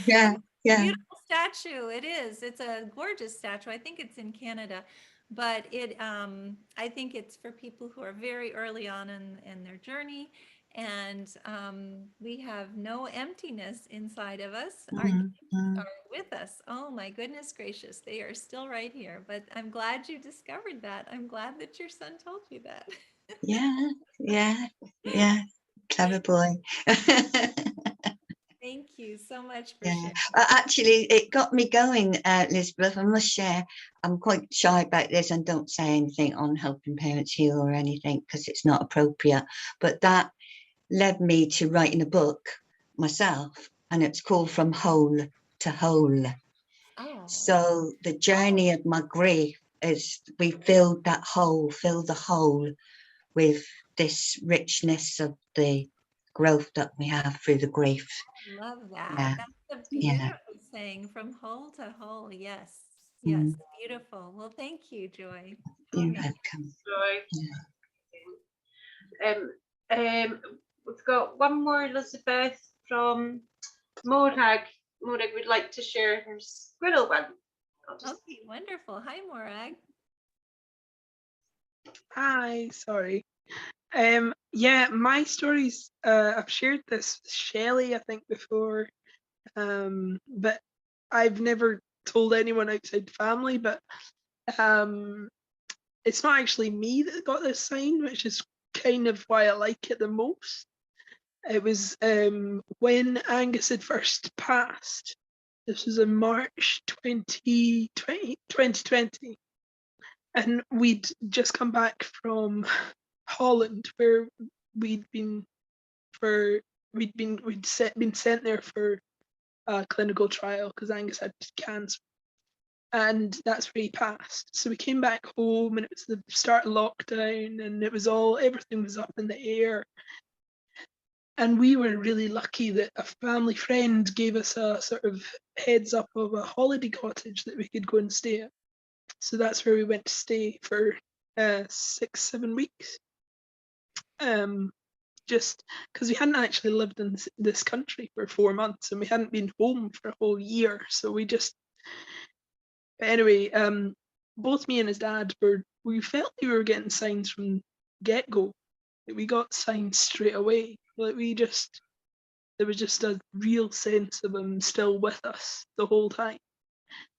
Yeah. Yeah. Beautiful statue. It is. It's a gorgeous statue. I think it's in Canada, but I think it's for people who are very early on in their journey, and we have no emptiness inside of us. Our kids are with us. Oh my goodness gracious, they are still right here. But I'm glad you discovered that. I'm glad that your son told you that. Yeah. Yeah. Yeah. Clever boy. Thank you so much for Yeah, sharing. actually, it got me going, Elizabeth. I must share. I'm quite shy about this and don't say anything on Helping Parents Heal or anything because it's not appropriate. But that led me to writing a book myself, and it's called From Whole to Whole. Oh. So the journey of my grief is we filled that hole, fill the hole with this richness of the growth that we have through the grief. Love that. Yeah. That's a Yeah. beautiful saying, from whole to whole. Yes. Yes. Beautiful. Well, thank you, Joy. You're welcome. Joy. Yeah. We've got one more, Elizabeth, from Morag. Morag would like to share her squirrel one. Okay, wonderful. Hi, Morag. Hi, sorry. Yeah, my stories, I've shared this with Shelley, I think, before, but I've never told anyone outside the family, but it's not actually me that got this sign, which is kind of why I like it the most. It was when Angus had first passed. This was in March 2020. And we'd just come back from Holland, where we'd been sent there for a clinical trial because Angus had cancer, and that's where he passed. So we came back home, and it was the start of lockdown, and everything was up in the air. And we were really lucky that a family friend gave us a sort of heads up of a holiday cottage that we could go and stay at. So that's where we went to stay for 6-7 weeks. Just because we hadn't actually lived in this country for 4 months, and we hadn't been home for a whole year. So we just, but anyway, both me and his dad we felt we were getting signs from get-go. We got signs straight away. Like there was just a real sense of him still with us the whole time.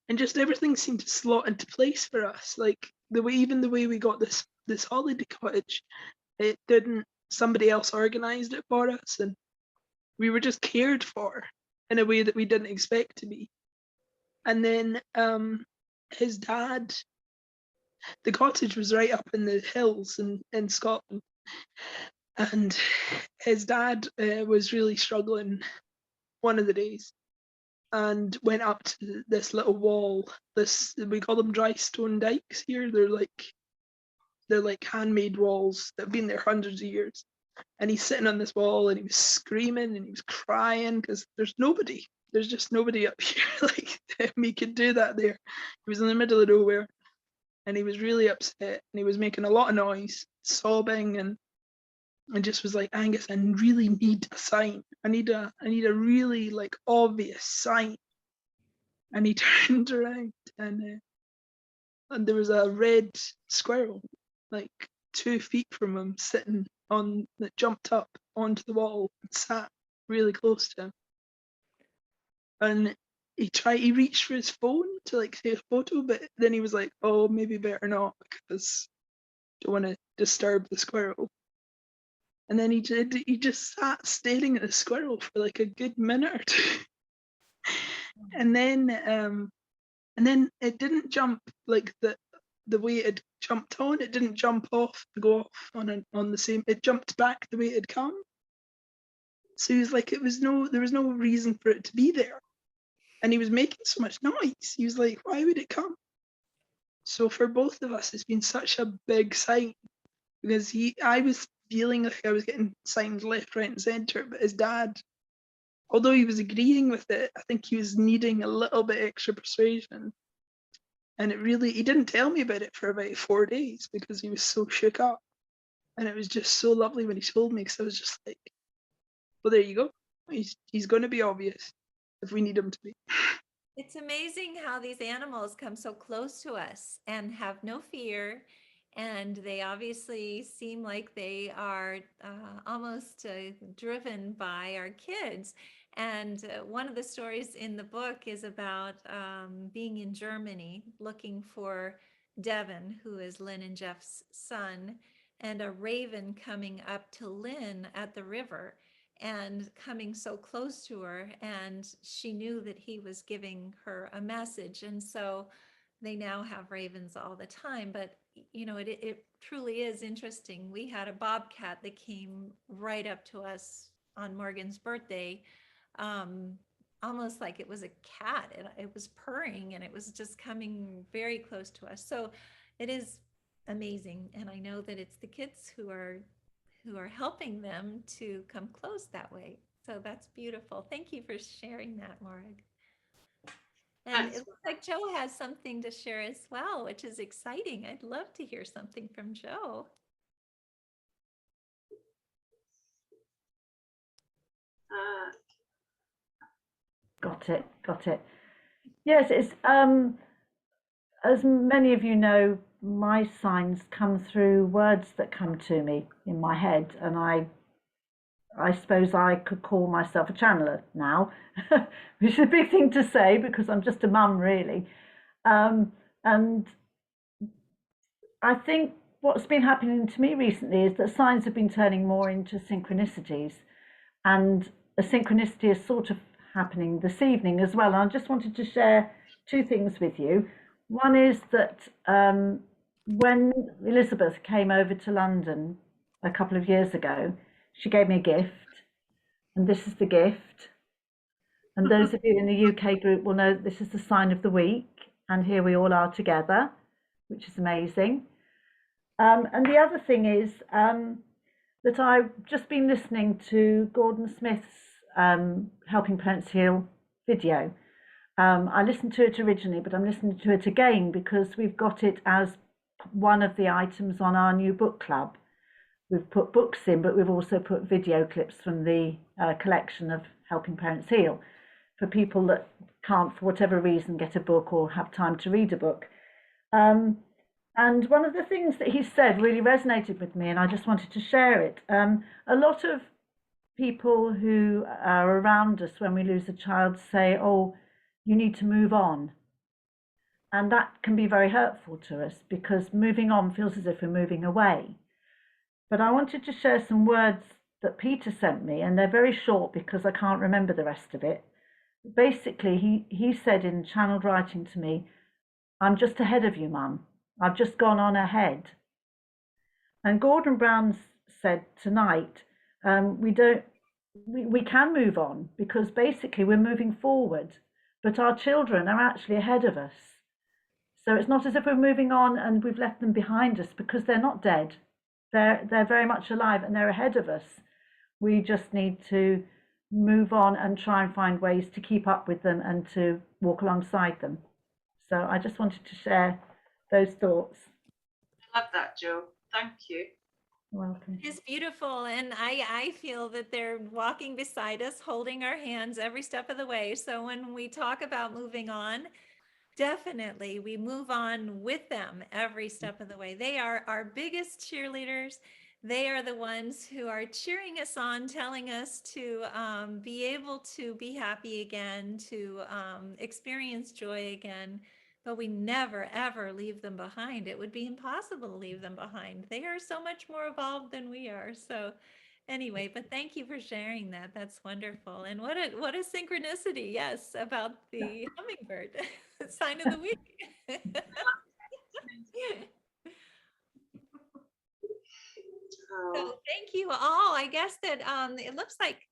And just everything seemed to slot into place for us. Like even the way we got this holiday cottage, somebody else organized it for us, and we were just cared for in a way that we didn't expect to be. And then his dad, the cottage was right up in the hills in Scotland, and his dad was really struggling one of the days, and went up to this little wall. We call them dry stone dikes here. They're like handmade walls that have been there hundreds of years. And he's sitting on this wall, and he was screaming and he was crying because there's just nobody up here. Like he could do that there. He was in the middle of nowhere, and he was really upset, and he was making a lot of noise, sobbing, and just was like, Angus, I really need a sign. I need a really like obvious sign. And he turned around, and there was a red squirrel like 2 feet from him sitting that jumped up onto the wall and sat really close to him. And he reached for his phone to like take a photo, but then he was like, oh, maybe better not, because I don't want to disturb the squirrel. And then he just sat staring at the squirrel for like a good minute or two. And then it didn't jump like the way it had jumped on. It didn't jump off and go off on the same. It jumped back the way it had come. So he was like, there was no reason for it to be there, and he was making so much noise. He was like, why would it come? So for both of us, it's been such a big sign, because I was feeling like I was getting signs left, right, and centre, but his dad, although he was agreeing with it, I think he was needing a little bit extra persuasion. And he didn't tell me about it for about 4 days because he was so shook up. And it was just so lovely when he told me, because I was just like, well, there you go. He's going to be obvious if we need him to be. It's amazing how these animals come so close to us and have no fear. And they obviously seem like they are almost driven by our kids. And one of the stories in the book is about being in Germany, looking for Devin, who is Lynn and Jeff's son, and a raven coming up to Lynn at the river and coming so close to her. And she knew that he was giving her a message. And so they now have ravens all the time. But it truly is interesting. We had a bobcat that came right up to us on Morgan's birthday, almost like it was a cat. It was purring, and it was just coming very close to us. So it is amazing. And I know that it's the kids who are helping them to come close that way. So that's beautiful. Thank you for sharing that, Morag. And it looks like Joe has something to share as well, which is exciting. I'd love to hear something from Joe. Got it. Yes, it's as many of you know, my signs come through words that come to me in my head, and I suppose I could call myself a channeler now, which is a big thing to say because I'm just a mum, really. And I think what's been happening to me recently is that signs have been turning more into synchronicities, and a synchronicity is sort of happening this evening as well. And I just wanted to share two things with you. One is that when Elizabeth came over to London a couple of years ago, she gave me a gift, and this is the gift. And those of you in the UK group will know that this is the sign of the week, and here we all are together, which is amazing. And the other thing is, that I've just been listening to Gordon Smith's Helping Parents Heal video. I listened to it originally, but I'm listening to it again because we've got it as one of the items on our new book club. We've put books in, but we've also put video clips from the collection of Helping Parents Heal for people that can't, for whatever reason, get a book or have time to read a book. And one of the things that he said really resonated with me, and I just wanted to share it. A lot of people who are around us when we lose a child say, oh, you need to move on. And that can be very hurtful to us because moving on feels as if we're moving away. But I wanted to share some words that Peter sent me, and they're very short because I can't remember the rest of it. Basically, he said in channeled writing to me, I'm just ahead of you, Mum. I've just gone on ahead. And Gordon Brown said tonight, we can move on because basically we're moving forward, but our children are actually ahead of us. So it's not as if we're moving on and we've left them behind us because they're not dead. They're very much alive and they're ahead of us. We just need to move on and try and find ways to keep up with them and to walk alongside them. So I just wanted to share those thoughts. I love that, Jo. Thank you. You're welcome. It's beautiful. And I feel that they're walking beside us, holding our hands every step of the way. So when we talk about moving on, definitely we move on with them every step of the way. They are our biggest cheerleaders. They are the ones who are cheering us on, telling us to be able to be happy again, to experience joy again. But we never, ever leave them behind. It would be impossible to leave them behind. They are so much more evolved than we are. So anyway, but thank you for sharing that. That's wonderful. And what a synchronicity, yes, about the hummingbird, sign of the week. So thank you all. I guess that it looks like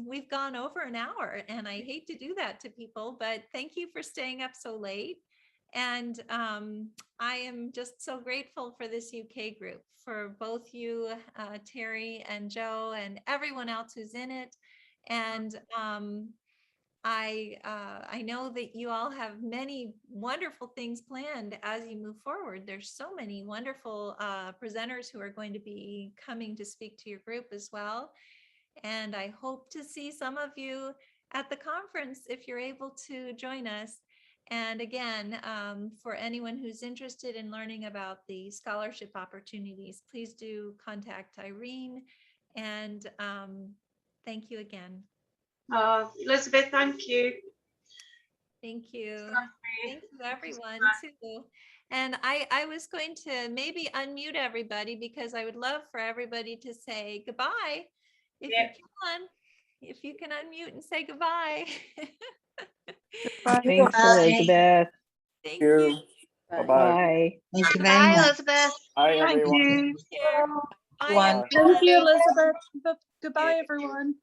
we've gone over an hour, and I hate to do that to people, but thank you for staying up so late. And I am just so grateful for this UK group, for both you, Terry and Jo, and everyone else who's in it. And I know that you all have many wonderful things planned as you move forward. There's so many wonderful presenters who are going to be coming to speak to your group as well. And I hope to see some of you at the conference if you're able to join us. And again, for anyone who's interested in learning about the scholarship opportunities, please do contact Irene. And thank you again. Elizabeth, thank you. Thank you. Thank you, everyone, too. And I was going to maybe unmute everybody because I would love for everybody to say goodbye. If you can unmute and say goodbye. Thanks, Elizabeth. Thank you. Bye-bye. Thank you very Bye, much. Elizabeth. Hi, everyone. Take care. Bye, One. everyone. Thank you, Elizabeth. Goodbye, everyone.